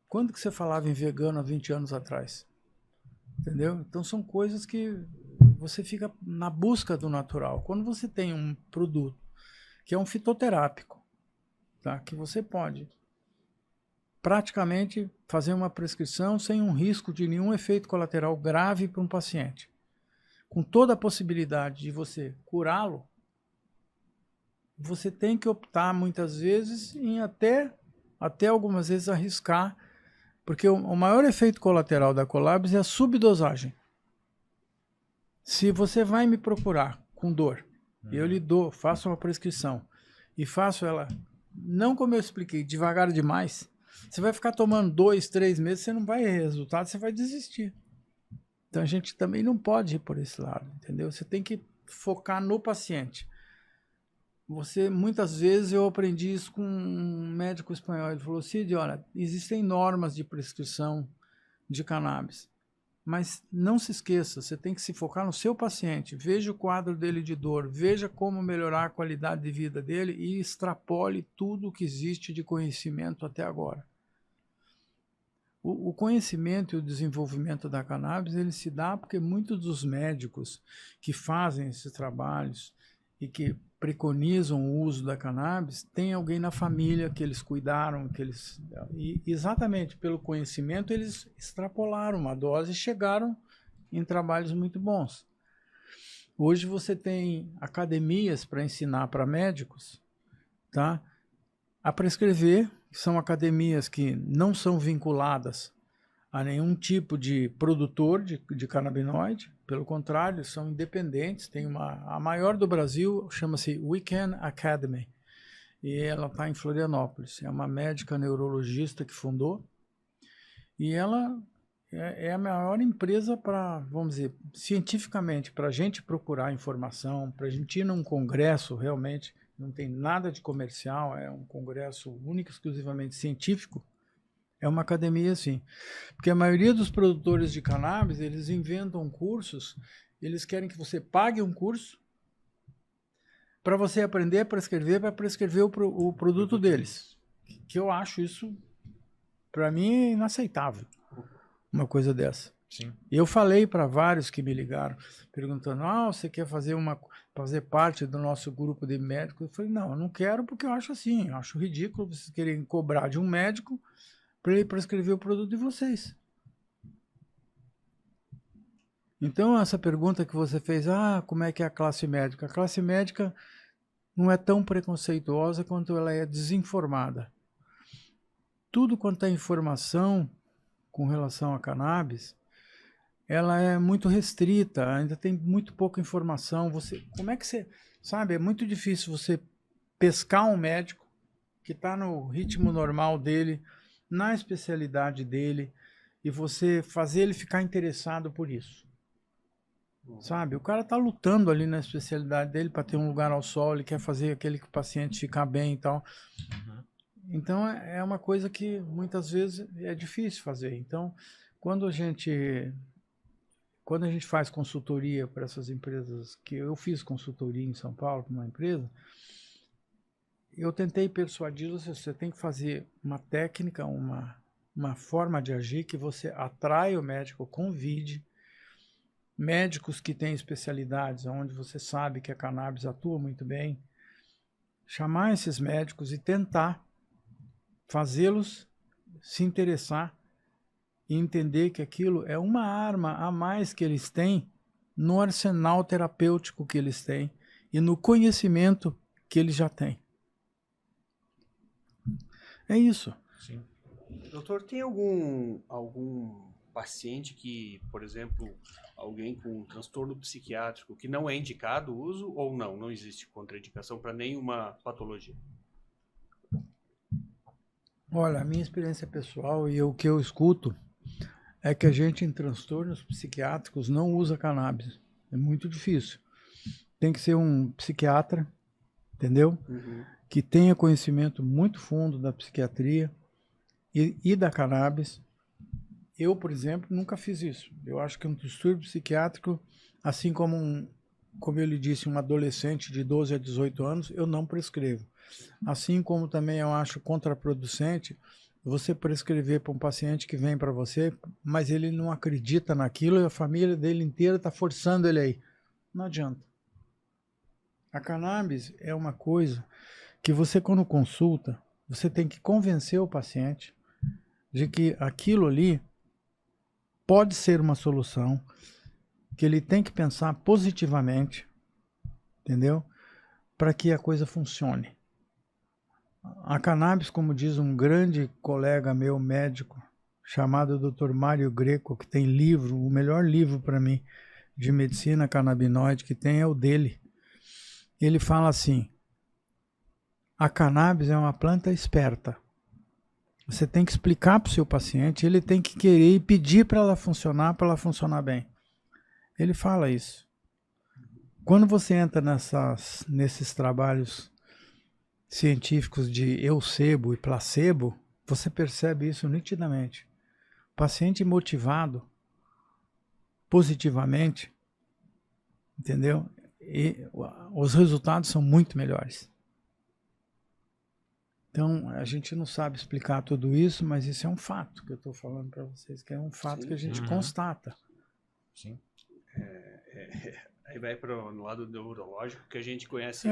Quando que você falava em vegano há 20 anos atrás? Entendeu? Então são coisas que você fica na busca do natural. Quando você tem um produto que é um fitoterápico, tá? Que você pode praticamente fazer uma prescrição sem um risco de nenhum efeito colateral grave para um paciente, com toda a possibilidade de você curá-lo, você tem que optar muitas vezes em até algumas vezes arriscar, porque o maior efeito colateral da Collabis é a subdosagem. Se você vai me procurar com dor, eu lhe dou, faço uma prescrição e faço ela, não como eu expliquei, devagar demais, você vai ficar tomando 2, 3 meses, você não vai ter resultado, você vai desistir. Então a gente também não pode ir por esse lado, entendeu? Você tem que focar no paciente. Muitas vezes eu aprendi isso com um médico espanhol. Ele falou, Cid, olha, existem normas de prescrição de cannabis, mas não se esqueça, você tem que se focar no seu paciente, veja o quadro dele de dor, veja como melhorar a qualidade de vida dele e extrapole tudo o que existe de conhecimento até agora. O conhecimento e o desenvolvimento da cannabis, ele se dá porque muitos dos médicos que fazem esses trabalhos e que preconizam o uso da cannabis, tem alguém na família que eles cuidaram, e exatamente pelo conhecimento eles extrapolaram uma dose e chegaram em trabalhos muito bons. Hoje você tem academias para ensinar para médicos, tá, a prescrever, que são academias que não são vinculadas a nenhum tipo de produtor de canabinoide, pelo contrário, são independentes. Tem a maior do Brasil, chama-se Weekend Academy, e ela está em Florianópolis. É uma médica neurologista que fundou, e ela é a maior empresa para, vamos dizer, cientificamente, para a gente procurar informação, para a gente ir num congresso realmente, não tem nada de comercial, é um congresso único, exclusivamente científico, é uma academia assim. Porque a maioria dos produtores de cannabis, eles inventam cursos, eles querem que você pague um curso para você aprender a prescrever, para prescrever o produto deles. Que eu acho isso, para mim, inaceitável. Uma coisa dessa. Sim. Eu falei para vários que me ligaram, perguntando, você quer fazer parte do nosso grupo de médicos? Eu falei, não, eu não quero, porque eu acho assim, eu acho ridículo vocês querem cobrar de um médico para ele prescrever o produto de vocês. Então, essa pergunta que você fez, como é que é a classe médica? A classe médica não é tão preconceituosa quanto ela é desinformada. Tudo quanto é informação com relação a cannabis, ela é muito restrita, ainda tem muito pouca informação. Como é que você, sabe, é muito difícil você pescar um médico que está no ritmo normal dele, na especialidade dele, e você fazer ele ficar interessado por isso. Sabe, o cara está lutando ali na especialidade dele para ter um lugar ao sol, ele quer fazer aquele que o paciente ficar bem e tal. Então é uma coisa que muitas vezes é difícil fazer. Então, quando a gente faz consultoria para essas empresas, que eu fiz consultoria em São Paulo para uma empresa, eu tentei persuadi-los, você tem que fazer uma técnica, uma forma de agir que você atrai o médico, convide médicos que têm especialidades, onde você sabe que a cannabis atua muito bem, chamar esses médicos e tentar fazê-los se interessar e entender que aquilo é uma arma a mais que eles têm no arsenal terapêutico que eles têm e no conhecimento que eles já têm. É isso. Sim. Doutor, tem algum paciente que, por exemplo, alguém com um transtorno psiquiátrico que não é indicado o uso ou não? Não existe contraindicação para nenhuma patologia? Olha, a minha experiência pessoal e o que eu escuto é que a gente em transtornos psiquiátricos não usa cannabis. É muito difícil. Tem que ser um psiquiatra, entendeu? Que tenha conhecimento muito fundo da psiquiatria e da cannabis. Eu, por exemplo, nunca fiz isso. Eu acho que um distúrbio psiquiátrico, assim como como eu lhe disse, um adolescente de 12 a 18 anos, eu não prescrevo. Assim como também eu acho contraproducente você prescrever para um paciente que vem para você, mas ele não acredita naquilo e a família dele inteira está forçando ele aí. Não adianta. A cannabis é uma coisa que você, quando consulta, você tem que convencer o paciente de que aquilo ali pode ser uma solução, que ele tem que pensar positivamente, entendeu? Para que a coisa funcione. A cannabis, como diz um grande colega meu, médico, chamado Dr. Mário Greco, que tem livro, o melhor livro para mim de medicina canabinoide que tem é o dele. Ele fala assim: a cannabis é uma planta esperta. Você tem que explicar para o seu paciente, ele tem que querer e pedir para ela funcionar bem. Ele fala isso. Quando você entra nesses trabalhos científicos de eusebo e placebo, você percebe isso nitidamente. O paciente motivado positivamente, entendeu? E os resultados são muito melhores. Então, a gente não sabe explicar tudo isso, mas isso é um fato que eu estou falando para vocês, que é um fato. Sim, que a gente constata. Sim. Aí vai para o lado neurológico que a gente conhece.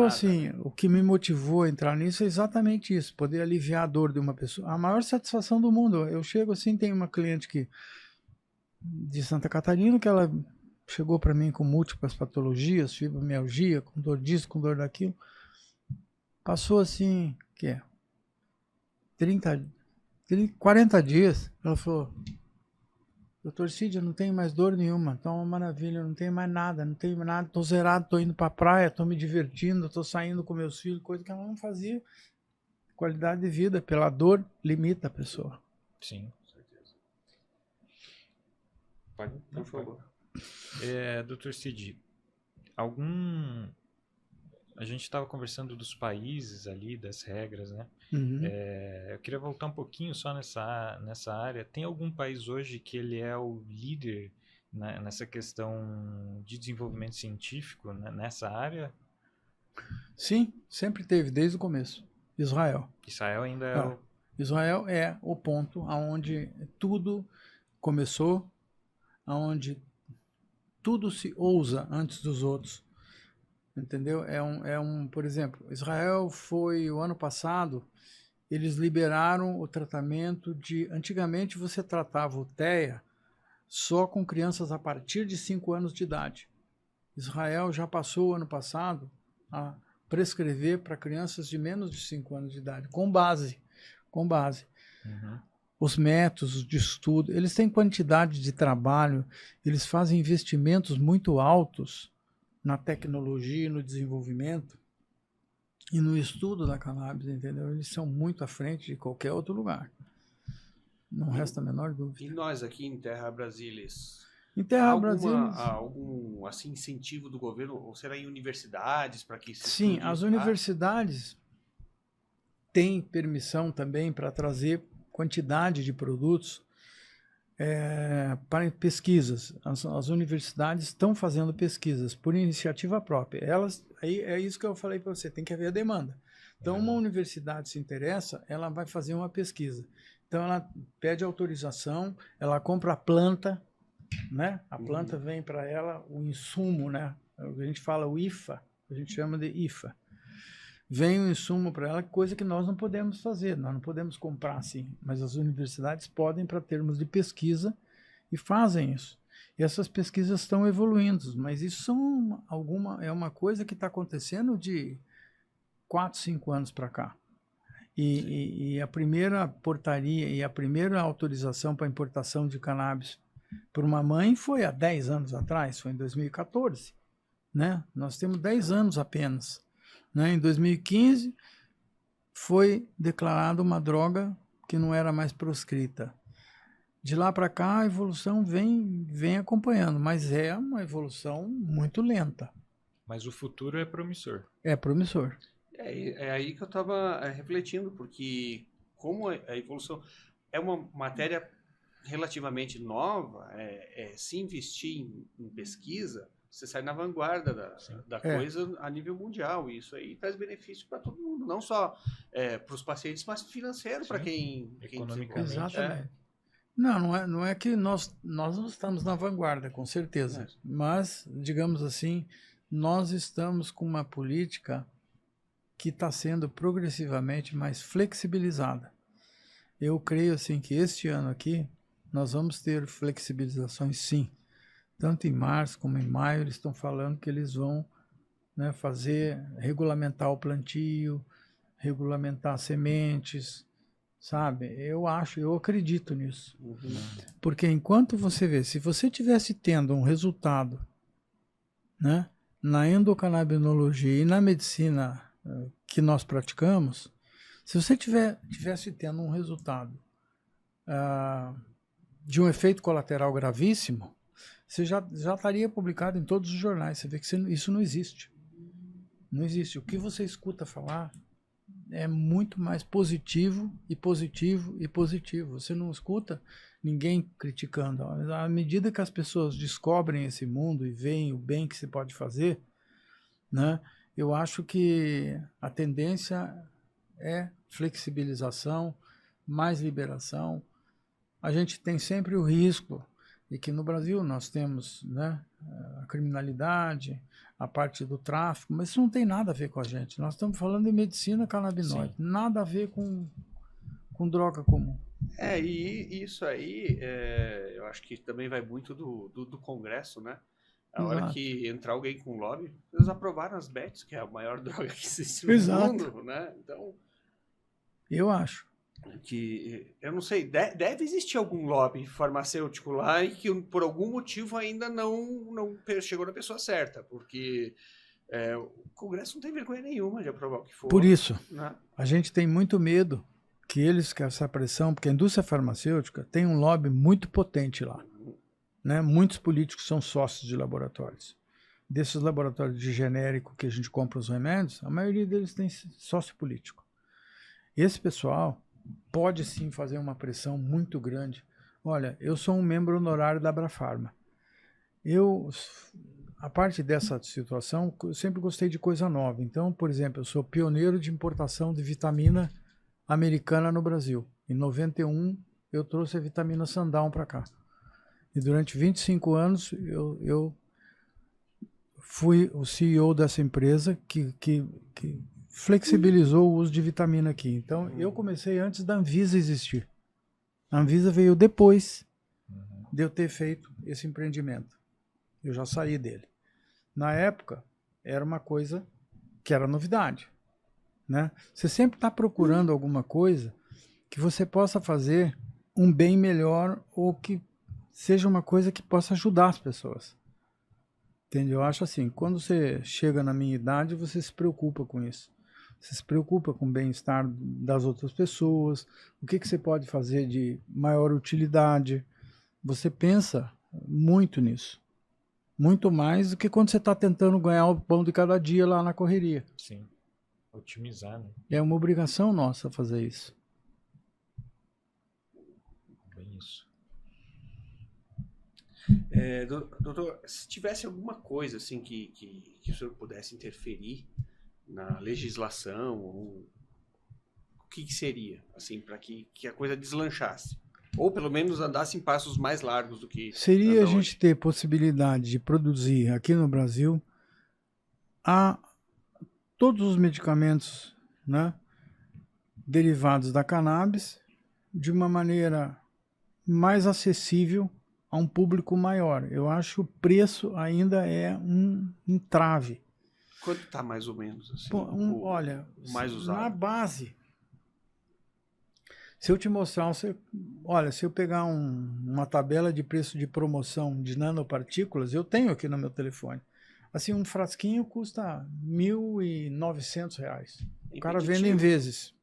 Assim, o que me motivou a entrar nisso é exatamente isso, poder aliviar a dor de uma pessoa. A maior satisfação do mundo. Eu chego assim, tem uma cliente que de Santa Catarina, que ela chegou para mim com múltiplas patologias, fibromialgia, com dor disso, com dor daquilo. Passou assim, 40 dias, ela falou: doutor Cid, eu não tenho mais dor nenhuma, tá uma maravilha, eu não tenho mais nada, tô zerado, tô indo pra praia, tô me divertindo, tô saindo com meus filhos, coisa que ela não fazia. Qualidade de vida, pela dor, limita a pessoa. Sim. Pode, por favor. Dr. Cid, a gente estava conversando dos países ali, das regras, né? Uhum. Eu queria voltar um pouquinho só nessa área. Tem algum país hoje que ele é o líder nessa questão de desenvolvimento científico, né, nessa área? Sim, sempre teve, desde o começo. Israel. Israel ainda é Israel é o ponto onde tudo começou, onde tudo se ousa antes dos outros. Entendeu? Por exemplo, Israel foi, o ano passado, eles liberaram o tratamento antigamente você tratava o TEA só com crianças a partir de 5 anos de idade. Israel já passou, ano passado, a prescrever para crianças de menos de 5 anos de idade, com base. Uhum. Os métodos de estudo, eles têm quantidade de trabalho, eles fazem investimentos muito altos na tecnologia, no desenvolvimento e no estudo da cannabis, entendeu? Eles são muito à frente de qualquer outro lugar. Não resta a menor dúvida. E nós aqui em Terra Brasilis? Em Terra Brasilis, algum assim, incentivo do governo, ou será em universidades para que se Sim, as universidades têm permissão também para trazer quantidade de produtos para pesquisas. As universidades estão fazendo pesquisas por iniciativa própria. Aí é isso que eu falei para você, tem que haver a demanda. Então, uma universidade se interessa, ela vai fazer uma pesquisa. Então, ela pede autorização, ela compra a planta, né? A planta vem para ela, o insumo, né? A gente fala o IFA, a gente chama de IFA. Vem o insumo para ela, coisa que nós não podemos fazer, nós não podemos comprar assim, mas as universidades podem para termos de pesquisa e fazem isso. E essas pesquisas estão evoluindo, mas isso é uma coisa que está acontecendo de 4, 5 anos para cá. E a primeira portaria e a primeira autorização para importação de cannabis por uma mãe foi há 10 anos atrás, foi em 2014. Né? Nós temos 10 anos apenas. Né? Em 2015, foi declarada uma droga que não era mais proscrita. De lá para cá, a evolução vem acompanhando, mas é uma evolução muito lenta. Mas o futuro é promissor. É promissor. É aí que eu estava refletindo, porque como a evolução é uma matéria relativamente nova, se investir em pesquisa, você sai na vanguarda da coisa a nível mundial. E isso aí traz benefício para todo mundo, não só para os pacientes, mas financeiro para quem economicamente. Exatamente. Não é que nós não estamos na vanguarda, com certeza. Mas, digamos assim, nós estamos com uma política que está sendo progressivamente mais flexibilizada. Eu creio assim que este ano aqui nós vamos ter flexibilizações, sim. Tanto em março como em maio, eles estão falando que eles vão, né, regulamentar o plantio, regulamentar sementes, sabe? Eu acredito nisso. Porque enquanto você vê, se você tivesse tendo um resultado, né, na endocannabinologia e na medicina que nós praticamos, se você tivesse tendo um resultado de um efeito colateral gravíssimo, você já estaria publicado em todos os jornais. Você vê que isso não existe. Não existe. O que você escuta falar é muito mais positivo e positivo e positivo. Você não escuta ninguém criticando. À medida que as pessoas descobrem esse mundo e veem o bem que se pode fazer, né, eu acho que a tendência é flexibilização, mais liberação. A gente tem sempre o risco de que no Brasil nós temos, né, a criminalidade, a parte do tráfico, mas isso não tem nada a ver com a gente. Nós estamos falando de medicina canabinoide, nada a ver com droga comum. E isso aí, eu acho que também vai muito do Congresso, né? A hora Exato. que entrar alguém com lobby, eles aprovaram as bets, que é a maior droga que existe no Exato. mundo, né? Então, Eu acho. que eu não sei, deve existir algum lobby farmacêutico lá e que por algum motivo ainda não chegou na pessoa certa, porque o Congresso não tem vergonha nenhuma de aprovar o que for. Por isso, né? a gente tem muito medo que eles, com essa pressão, porque a indústria farmacêutica tem um lobby muito potente lá. Né? Muitos políticos são sócios de laboratórios. Desses laboratórios de genérico que a gente compra os remédios, a maioria deles tem sócio político. Esse pessoal pode sim fazer uma pressão muito grande. Olha, eu sou um membro honorário da Abrafarma. A parte dessa situação, eu sempre gostei de coisa nova. Então, por exemplo, eu sou pioneiro de importação de vitamina americana no Brasil. Em 91, eu trouxe a vitamina Sundown para cá. E durante 25 anos, eu fui o CEO dessa empresa que flexibilizou o uso de vitamina aqui. Então, eu comecei antes da Anvisa existir. A Anvisa veio depois de eu ter feito esse empreendimento. Eu já saí dele. Na época, era uma coisa que era novidade. Né? Você sempre está procurando alguma coisa que você possa fazer um bem melhor ou que seja uma coisa que possa ajudar as pessoas. Entendeu? Eu acho assim, quando você chega na minha idade, você se preocupa com isso. Você se preocupa com o bem-estar das outras pessoas, o que você pode fazer de maior utilidade. Você pensa muito nisso. Muito mais do que quando você está tentando ganhar o pão de cada dia lá na correria. Sim. Otimizar, né? É uma obrigação nossa fazer isso. Bem isso. Doutor, se tivesse alguma coisa assim que o senhor pudesse interferir na legislação, o que seria, assim, para que a coisa deslanchasse? Ou pelo menos andasse em passos mais largos do que seria a gente hoje. ter possibilidade de produzir aqui no Brasil todos os medicamentos, né, derivados da cannabis de uma maneira mais acessível a um público maior. Eu acho que o preço ainda é um entrave. Quanto está mais ou menos? Assim, olha, mais usado? Na base, se eu te mostrar, olha, se eu pegar uma tabela de preço de promoção de nanopartículas, eu tenho aqui no meu telefone. Assim, um frasquinho custa R$ 1.900. O cara vende em vezes.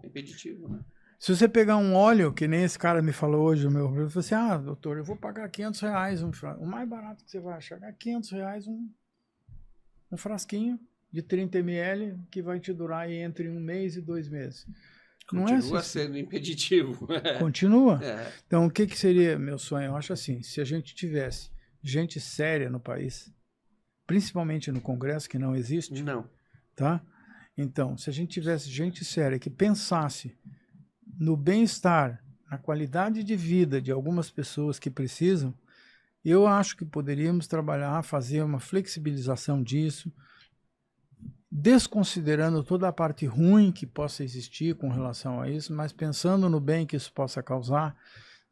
É impeditivo, né? Se você pegar um óleo, que nem esse cara me falou hoje, eu falei assim, doutor, eu vou pagar R$500 o mais barato que você vai achar é R$500 um frasquinho de 30 ml que vai te durar aí entre 1 mês e 2 meses. Continua sendo impeditivo. Continua. Então, o que seria meu sonho? Eu acho assim, se a gente tivesse gente séria no país, principalmente no Congresso, que não existe. Não. Tá? Então, se a gente tivesse gente séria que pensasse no bem-estar, na qualidade de vida de algumas pessoas que precisam, eu acho que poderíamos trabalhar, fazer uma flexibilização disso, desconsiderando toda a parte ruim que possa existir com relação a isso, mas pensando no bem que isso possa causar,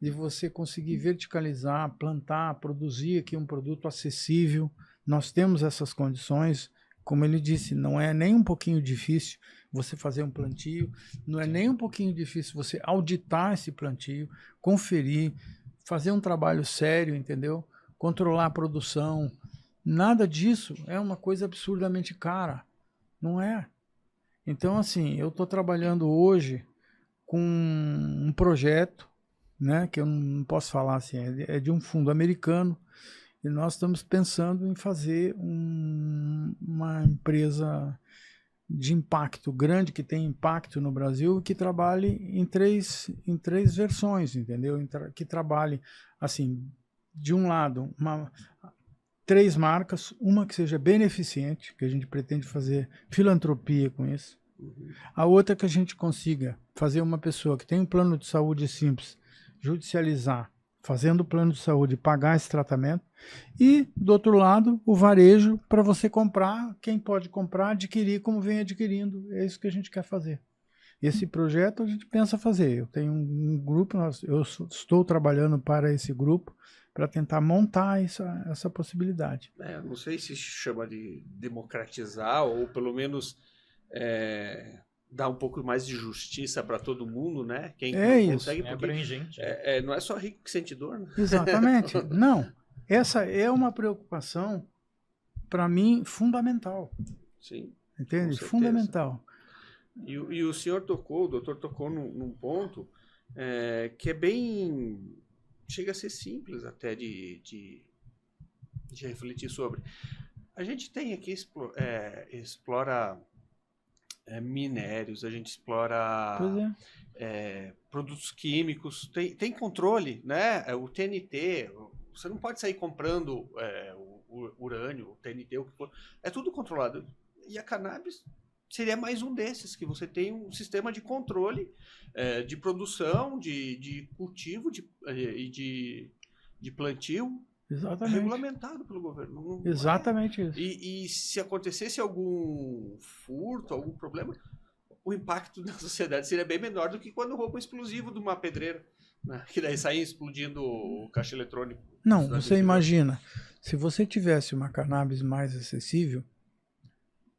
de você conseguir verticalizar, plantar, produzir aqui um produto acessível. Nós temos essas condições, como ele disse, não é nem um pouquinho difícil você fazer um plantio, não é nem um pouquinho difícil você auditar esse plantio, conferir, fazer um trabalho sério, entendeu? Controlar a produção. Nada disso é uma coisa absurdamente cara. Não é. Então, assim, eu estou trabalhando hoje com um projeto, né, que eu não posso falar assim, é de um fundo americano, e nós estamos pensando em fazer uma empresa de impacto grande, que tem impacto no Brasil, que trabalhe em três versões, entendeu? Que trabalhe, assim, de um lado, 3 marcas, uma que seja beneficente, que a gente pretende fazer filantropia com isso. A outra que a gente consiga fazer uma pessoa que tem um plano de saúde simples, judicializar, fazendo o plano de saúde, pagar esse tratamento. E, do outro lado, o varejo para você comprar, quem pode comprar, adquirir como vem adquirindo. É isso que a gente quer fazer. Esse projeto a gente pensa fazer. Eu tenho um grupo, eu estou trabalhando para esse grupo para tentar montar essa possibilidade. Não sei se chama de democratizar ou pelo menos dar um pouco mais de justiça para todo mundo, né? Quem não consegue, porque abrangente. Não é só rico que sente dor, né? Exatamente. Não, essa é uma preocupação para mim fundamental. Sim. Entende? Fundamental. E o senhor tocou, o doutor tocou num ponto que é bem... chega a ser simples até de refletir sobre. A gente tem aqui, explora minérios, a gente explora produtos químicos, tem controle, né? O TNT, você não pode sair comprando o urânio, o TNT, o que for. É tudo controlado. E a cannabis seria mais um desses, que você tem um sistema de controle de produção, de cultivo e de plantio. Exatamente. Regulamentado pelo governo. Exatamente isso. E se acontecesse algum furto, algum problema, o impacto na sociedade seria bem menor do que quando rouba um explosivo de uma pedreira, né? Que daí sai explodindo o caixa eletrônico. Não, você imagina, se você tivesse uma cannabis mais acessível,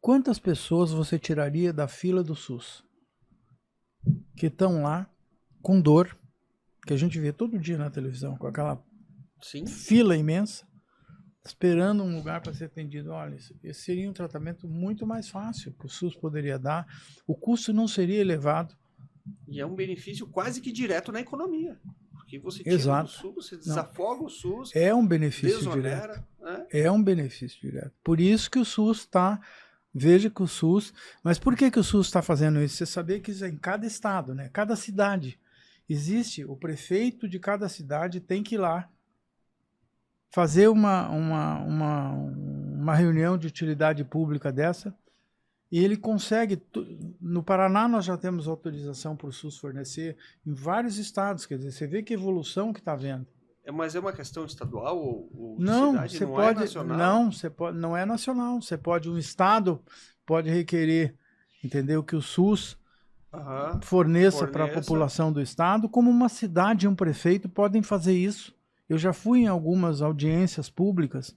quantas pessoas você tiraria da fila do SUS? Que estão lá com dor, que a gente vê todo dia na televisão, com aquela fila imensa, esperando um lugar para ser atendido. Olha, esse seria um tratamento muito mais fácil que o SUS poderia dar, o custo não seria elevado. E é um benefício quase que direto na economia. Porque você tira do SUS, você desafoga o SUS. É um benefício direto. É um benefício direto. Por isso que o SUS está... Veja que o SUS... Mas por que o SUS está fazendo isso? Você sabia que isso é em cada estado, né? Cada cidade. Existe, o prefeito de cada cidade tem que ir lá fazer uma reunião de utilidade pública dessa, e ele consegue... No Paraná nós já temos autorização para o SUS fornecer em vários estados, quer dizer, você vê que evolução que está vendo. Mas é uma questão estadual ou de não, cidade? você não pode, é nacional? Não, você pode, não é nacional. Você pode, um estado pode requerer, entendeu, que o SUS forneça para a população do estado, como uma cidade e um prefeito podem fazer isso. Eu já fui em algumas audiências públicas,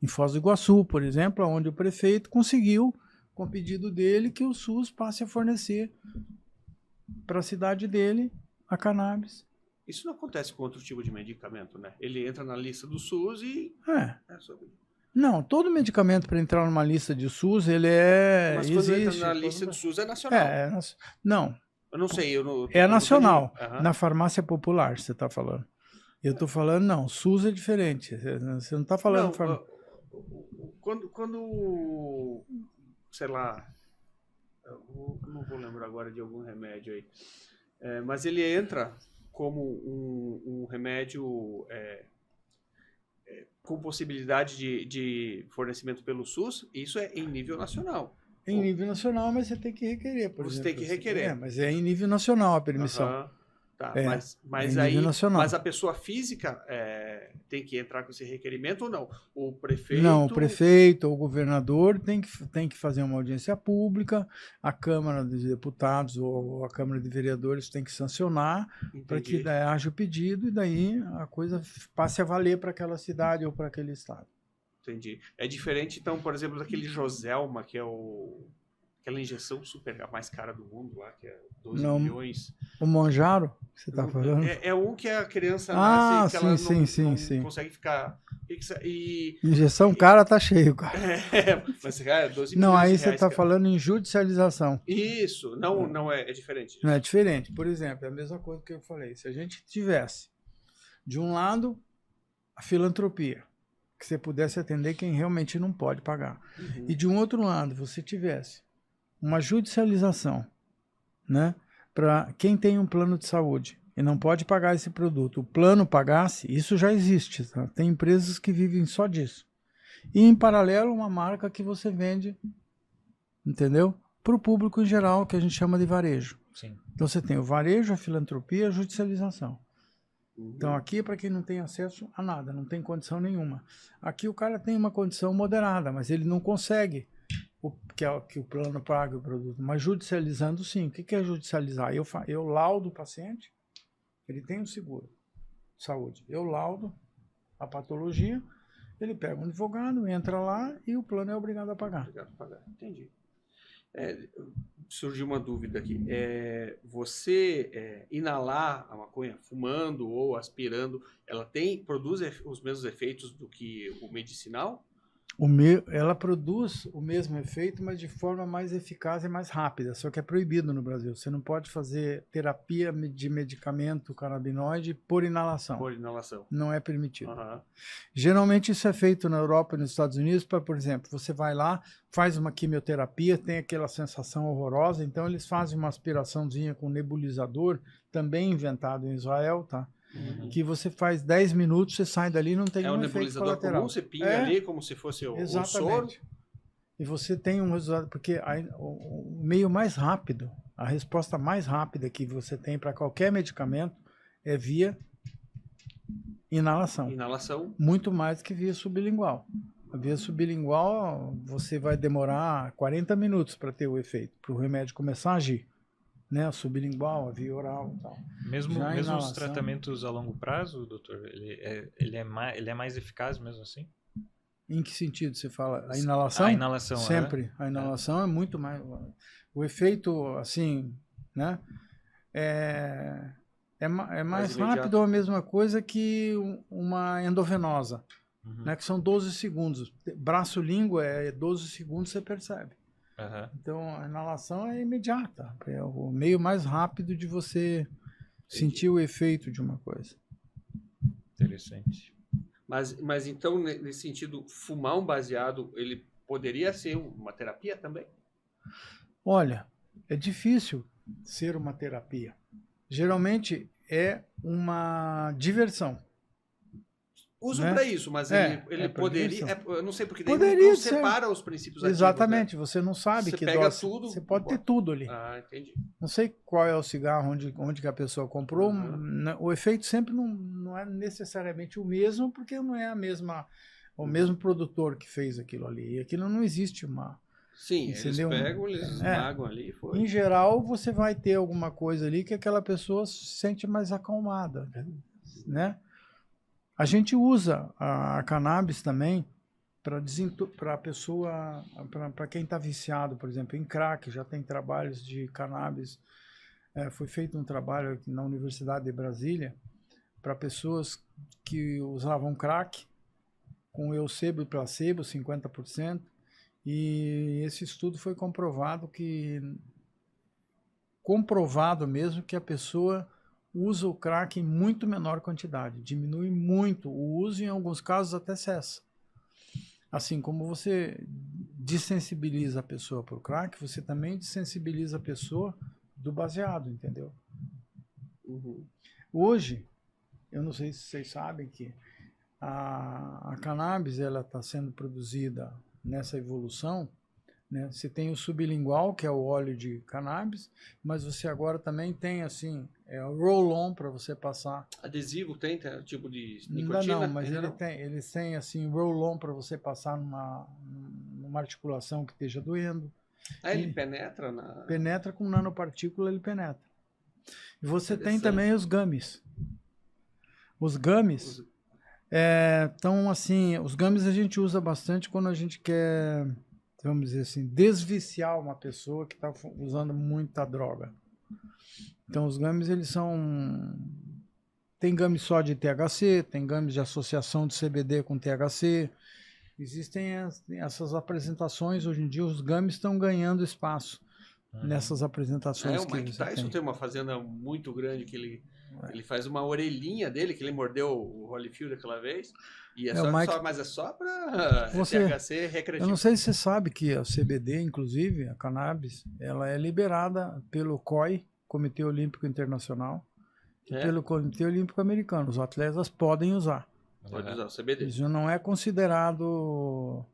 em Foz do Iguaçu, por exemplo, onde o prefeito conseguiu, com o pedido dele, que o SUS passe a fornecer para a cidade dele a cannabis. Isso não acontece com outro tipo de medicamento, né? Ele entra na lista do SUS e... Não, todo medicamento para entrar numa lista de SUS, ele é... Mas quando entra na lista do SUS é nacional. Não. Eu não sei. É nacional. Na farmácia popular, você está falando. Eu estou falando, não, SUS é diferente. Você não está falando... Quando, sei lá, eu não vou lembrar agora de algum remédio aí, mas ele entra como um remédio com possibilidade de fornecimento pelo SUS, isso é em nível nacional. Em nível nacional, mas você tem que requerer, por exemplo. Você tem que requerer. Mas é em nível nacional a permissão. Tá, mas aí, mas a pessoa física tem que entrar com esse requerimento ou não? O prefeito... Não, o prefeito ou o governador tem que fazer uma audiência pública, a Câmara dos Deputados ou a Câmara de Vereadores tem que sancionar para que daí haja o pedido e daí a coisa passe a valer para aquela cidade ou para aquele estado. Entendi. É diferente, então, por exemplo, daquele Joselma, que é aquela injeção super, a mais cara do mundo lá, que é 12 milhões. O Monjaro, que você está falando? É um que a criança nasce e que ela não consegue ficar fixa. Injeção cara tá cheio, cara. Mas, cara, 12 milhões não, aí de você está falando em judicialização. Isso, não é diferente. Não é diferente. Por exemplo, é a mesma coisa que eu falei. Se a gente tivesse, de um lado, a filantropia, que você pudesse atender quem realmente não pode pagar. E de um outro lado, você tivesse uma judicialização, né, para quem tem um plano de saúde e não pode pagar esse produto, o plano pagasse, isso já existe, tá? Tem empresas que vivem só disso. E em paralelo uma marca que você vende, entendeu? Para o público em geral, que a gente chama de varejo. Sim. Então você tem o varejo, a filantropia, a judicialização. Então aqui é para quem não tem acesso a nada, não tem condição nenhuma. Aqui o cara tem uma condição moderada, mas ele não consegue que o plano paga o produto, mas judicializando sim. O que é judicializar? Eu laudo o paciente, ele tem um seguro de saúde, eu laudo a patologia, ele pega um advogado, entra lá e o plano é obrigado a pagar. Obrigado a pagar, entendi. Surgiu uma dúvida aqui. Você inalar a maconha fumando ou aspirando, ela produz os mesmos efeitos do que o medicinal? Ela produz o mesmo efeito, mas de forma mais eficaz e mais rápida, só que é proibido no Brasil. Você não pode fazer terapia de medicamento canabinoide por inalação. Por inalação. Não é permitido. Uhum. Geralmente isso é feito na Europa e nos Estados Unidos, por exemplo, você vai lá, faz uma quimioterapia, tem aquela sensação horrorosa, então eles fazem uma aspiraçãozinha com nebulizador, também inventado em Israel, tá? Uhum. Que você faz 10 minutos, você sai dali e não tem nenhum efeito nebulizador colateral. Comum, você pinga ali como se fosse o soro. E você tem um resultado, porque o meio mais rápido, a resposta mais rápida que você tem para qualquer medicamento é via inalação. Inalação. Muito mais que via sublingual. A via sublingual, você vai demorar 40 minutos para ter o efeito, para o remédio começar a agir. Né, a sublingual, a via oral e tal. Mesmo os tratamentos a longo prazo, doutor, ele é mais eficaz mesmo assim? Em que sentido você fala? A inalação? A inalação, sempre. A inalação é muito mais... O efeito, assim, né, é mais rápido ou a mesma coisa que uma endovenosa, né, que são 12 segundos. Braço-língua é 12 segundos, você percebe. Então, a inalação é imediata. É o meio mais rápido de você sentir o efeito de uma coisa. Interessante. Mas então, nesse sentido, fumar um baseado, ele poderia ser uma terapia também? Olha, é difícil ser uma terapia. Geralmente é uma diversão. Uso, né? para isso, mas ele poderia... eu não sei, porque daí poderia não separa os princípios ativos. Exatamente, né? você não sabe você que pega dose. tudo, você pode ter tudo ali. Ah, entendi. Não sei qual é o cigarro, onde que a pessoa comprou. O efeito sempre não é necessariamente o mesmo, porque não é o mesmo produtor que fez aquilo ali. E aquilo não existe uma... Sim, entendeu? Eles pegam, eles esmagam ali. Em geral, você vai ter alguma coisa ali que aquela pessoa se sente mais acalmada, né? A gente usa a cannabis também para pessoa, para quem está viciado, por exemplo, em crack, já tem trabalhos de cannabis. Foi feito um trabalho aqui na Universidade de Brasília para pessoas que usavam crack com eusebo e placebo, 50%, e esse estudo foi comprovado mesmo que a pessoa usa o crack em muito menor quantidade, diminui muito o uso e em alguns casos até cessa. Assim como você desensibiliza a pessoa para o crack, você também desensibiliza a pessoa do baseado, entendeu? Hoje, eu não sei se vocês sabem que a cannabis ela está sendo produzida nessa evolução, né? Você tem o sublingual, que é o óleo de cannabis, mas você agora também tem assim, o roll-on para você passar. Adesivo tem tipo de nicotina? Não, mas eles têm assim, roll-on para você passar numa articulação que esteja doendo. Ele penetra Penetra com nanopartícula, ele penetra. E você tem também os gummies. Os gummies, então assim, os gummies a gente usa bastante quando a gente quer, vamos dizer assim, desviciar uma pessoa que está usando muita droga. Então os gummies, eles tem gummies só de THC, tem gummies de associação de CBD com THC. Existem essas apresentações, hoje em dia os gummies estão ganhando espaço nessas apresentações. O Mike Tyson tem uma fazenda muito grande que ele faz uma orelhinha dele, que ele mordeu o Holyfield aquela vez, e mas é só para THC recreativo. Eu não sei se você sabe que a CBD, inclusive, a cannabis, ela é liberada pelo COI, Comitê Olímpico Internacional, e pelo Comitê Olímpico Americano. Os atletas podem usar. Pode usar o CBD. Isso não é considerado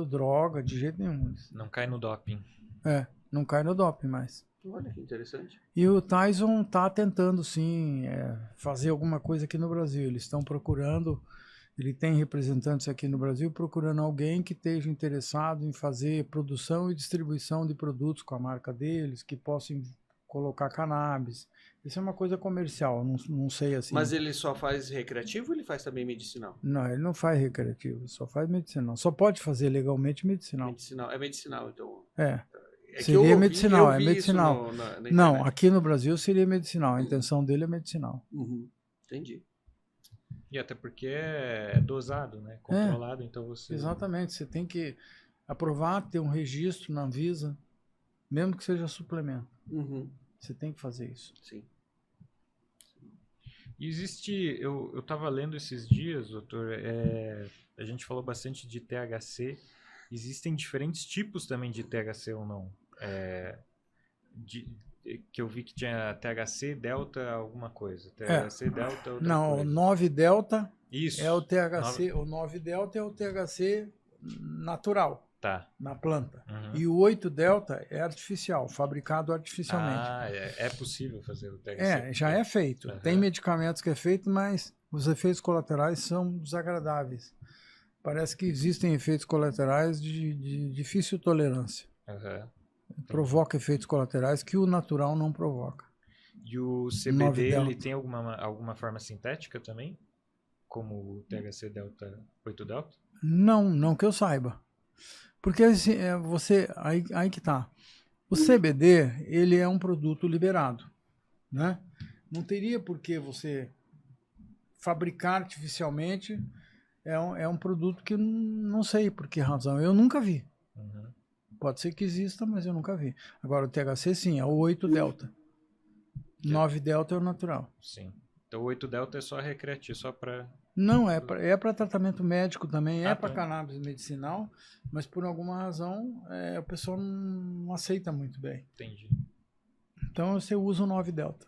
droga de jeito nenhum. Não cai no doping. Não cai no doping mais. Olha que interessante. E o Tyson está tentando, sim, fazer alguma coisa aqui no Brasil. Eles estão procurando Ele tem representantes aqui no Brasil procurando alguém que esteja interessado em fazer produção e distribuição de produtos com a marca deles, que possam colocar cannabis. Isso é uma coisa comercial, não sei assim. Mas ele só faz recreativo ou ele faz também medicinal? Não, ele não faz recreativo, só faz medicinal. Só pode fazer legalmente medicinal. Medicinal. É medicinal, então. É. É que Seria medicinal, é vi medicinal. isso na Não, internet. aqui no Brasil seria medicinal. A intenção dele é medicinal. Uhum. Entendi. E até porque é dosado, né? Controlado, então você... Exatamente, você tem que aprovar, ter um registro na Anvisa, mesmo que seja suplemento. Uhum. Você tem que fazer isso. Sim. E existe, eu estava lendo esses dias, doutor, a gente falou bastante de THC, existem diferentes tipos também de THC ou não? Que eu vi que tinha THC, Delta, alguma coisa. THC, Delta, outra não, coisa. O 9-Delta Isso. é o THC, o 9-Delta é o THC natural, Tá. na planta. Uhum. E o 8-Delta é artificial, fabricado artificialmente. Ah, é possível fazer o THC. Já é feito. Uhum. Tem medicamentos que é feito, mas os efeitos colaterais são desagradáveis. Parece que existem efeitos colaterais de difícil tolerância. Uhum. Provoca efeitos colaterais que o natural não provoca. E o CBD, ele tem alguma forma sintética também? Como o THC Delta 8-Delta? Não que eu saiba. Porque aí que tá. O CBD, ele é um produto liberado, né? Não teria por que você fabricar artificialmente. É um produto que não sei por que razão. Eu nunca vi. Uhum. Pode ser que exista, mas eu nunca vi. Agora, o THC, sim, é o 8-Delta. 9-Delta é o natural. Sim. Então, o 8-Delta é só recreativo, só para... Não, é para tratamento médico também, para tá. cannabis medicinal, mas por alguma razão o pessoal não aceita muito bem. Entendi. Então, você usa o 9-Delta.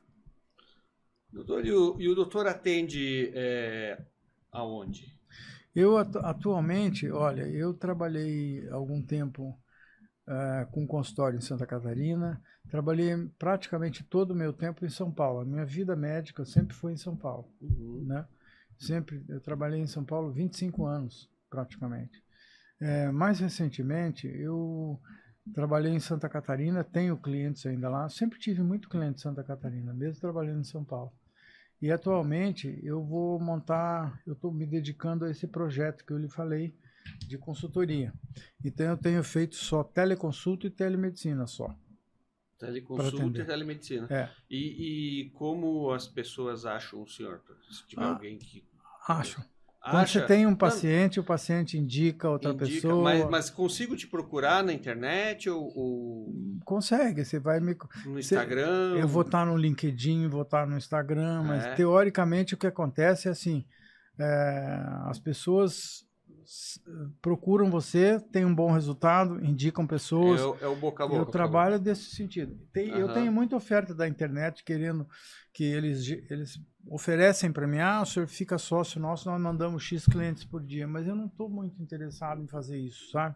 Doutor, e o doutor atende aonde? Eu, atualmente, olha, eu trabalhei algum tempo com consultório em Santa Catarina, trabalhei praticamente todo o meu tempo em São Paulo. A minha vida médica sempre foi em São Paulo, né? Eu trabalhei em São Paulo 25 anos, praticamente. Mais recentemente, eu trabalhei em Santa Catarina, tenho clientes ainda lá, sempre tive muito cliente em Santa Catarina, mesmo trabalhando em São Paulo. E atualmente eu estou me dedicando a esse projeto que eu lhe falei, de consultoria. Então eu tenho feito só teleconsulta e telemedicina só. Teleconsulta e telemedicina. E como as pessoas acham o senhor? Se tiver alguém que... Acham. Quando você tem um paciente, o paciente indica outra pessoa. Mas consigo te procurar na internet ou... Consegue, você vai me... No Instagram? Eu vou estar no LinkedIn, vou estar no Instagram, mas teoricamente o que acontece é assim, as pessoas procuram você, tem um bom resultado, indicam pessoas. É o boca a boca. Eu trabalho desse sentido. Eu tenho muita oferta da internet querendo que eles oferecem para mim, o senhor fica sócio nosso, nós mandamos X clientes por dia, mas eu não estou muito interessado em fazer isso, sabe?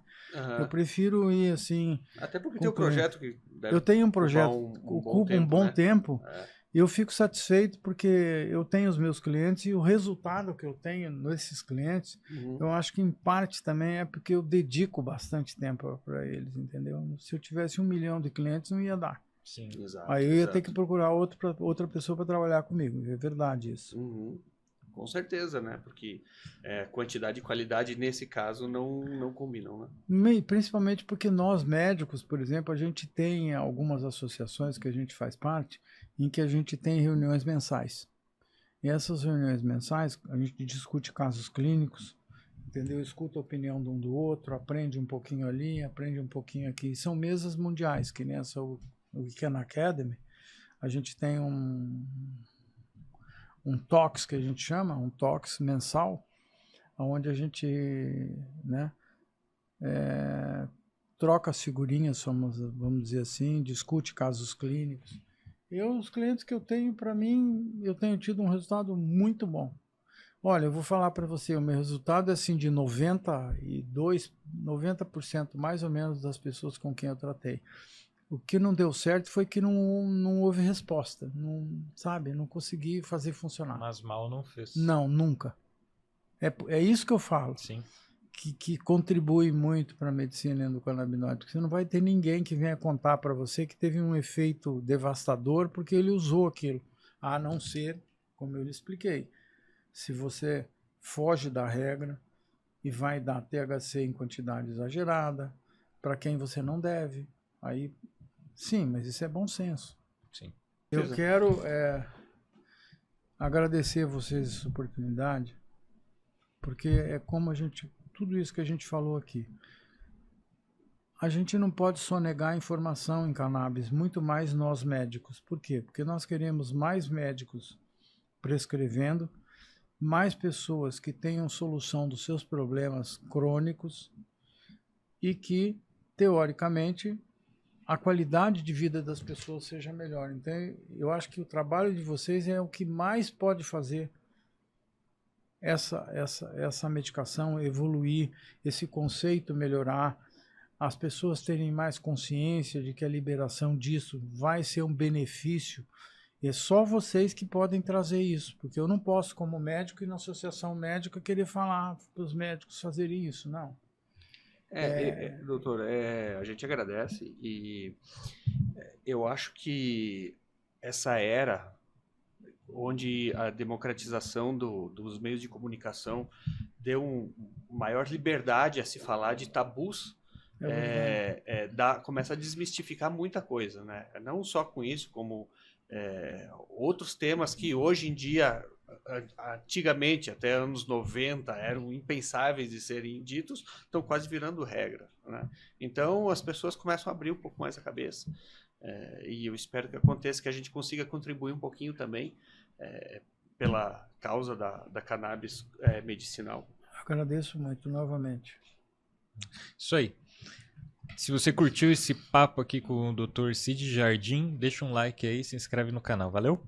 Eu prefiro ir assim... Até porque tem um projeto que deve eu tenho um projeto que ocupa um bom tempo, eu fico satisfeito porque eu tenho os meus clientes e o resultado que eu tenho nesses clientes, eu acho que em parte também é porque eu dedico bastante tempo para eles, entendeu? Se eu tivesse 1 milhão de clientes, não ia dar. Sim, exato. Aí eu ia ter que procurar outra pessoa para trabalhar comigo, é verdade isso. Com certeza, né? Porque quantidade e qualidade, nesse caso, não combinam, né? Principalmente porque nós médicos, por exemplo, a gente tem algumas associações que a gente faz parte, em que a gente tem reuniões mensais. E essas reuniões mensais, a gente discute casos clínicos, entendeu? Escuta a opinião de um do outro, aprende um pouquinho ali, aprende um pouquinho aqui. São mesas mundiais, que nessa o Weekend Academy, a gente tem um talks que a gente chama, um talks mensal, onde a gente, né, troca as figurinhas, vamos dizer assim, discute casos clínicos. Os clientes que eu tenho, para mim, eu tenho tido um resultado muito bom. Olha, eu vou falar para você, o meu resultado é assim de 90% mais ou menos das pessoas com quem eu tratei. O que não deu certo foi que não houve resposta, não consegui fazer funcionar. Mas mal não fez. Não, nunca. É isso que eu falo. Sim. Que contribui muito para a medicina endocannabinoide, porque você não vai ter ninguém que venha contar para você que teve um efeito devastador porque ele usou aquilo, a não ser, como eu lhe expliquei, se você foge da regra e vai dar THC em quantidade exagerada para quem você não deve, aí sim, mas isso é bom senso. Sim. Eu quero agradecer a vocês essa oportunidade, porque é como tudo isso que a gente falou aqui. A gente não pode só negar informação em cannabis, muito mais nós médicos. Por quê? Porque nós queremos mais médicos prescrevendo, mais pessoas que tenham solução dos seus problemas crônicos e que, teoricamente, a qualidade de vida das pessoas seja melhor. Então, eu acho que o trabalho de vocês é o que mais pode fazer essa medicação evoluir, esse conceito melhorar, as pessoas terem mais consciência de que a liberação disso vai ser um benefício. E é só vocês que podem trazer isso, porque eu não posso, como médico e na associação médica, querer falar para os médicos fazerem isso, não. Doutor, a gente agradece e eu acho que essa era onde a democratização dos meios de comunicação deu maior liberdade a se falar de tabus, começa a desmistificar muita coisa, né? Não só com isso, como outros temas que hoje em dia, antigamente, até anos 90, eram impensáveis de serem ditos, estão quase virando regra, né? Então as pessoas começam a abrir um pouco mais a cabeça, e eu espero que aconteça, que a gente consiga contribuir um pouquinho também pela causa da cannabis medicinal. Agradeço muito novamente. Isso aí. Se você curtiu esse papo aqui com o Dr. Cid Jardim, deixa um like aí e se inscreve no canal. Valeu?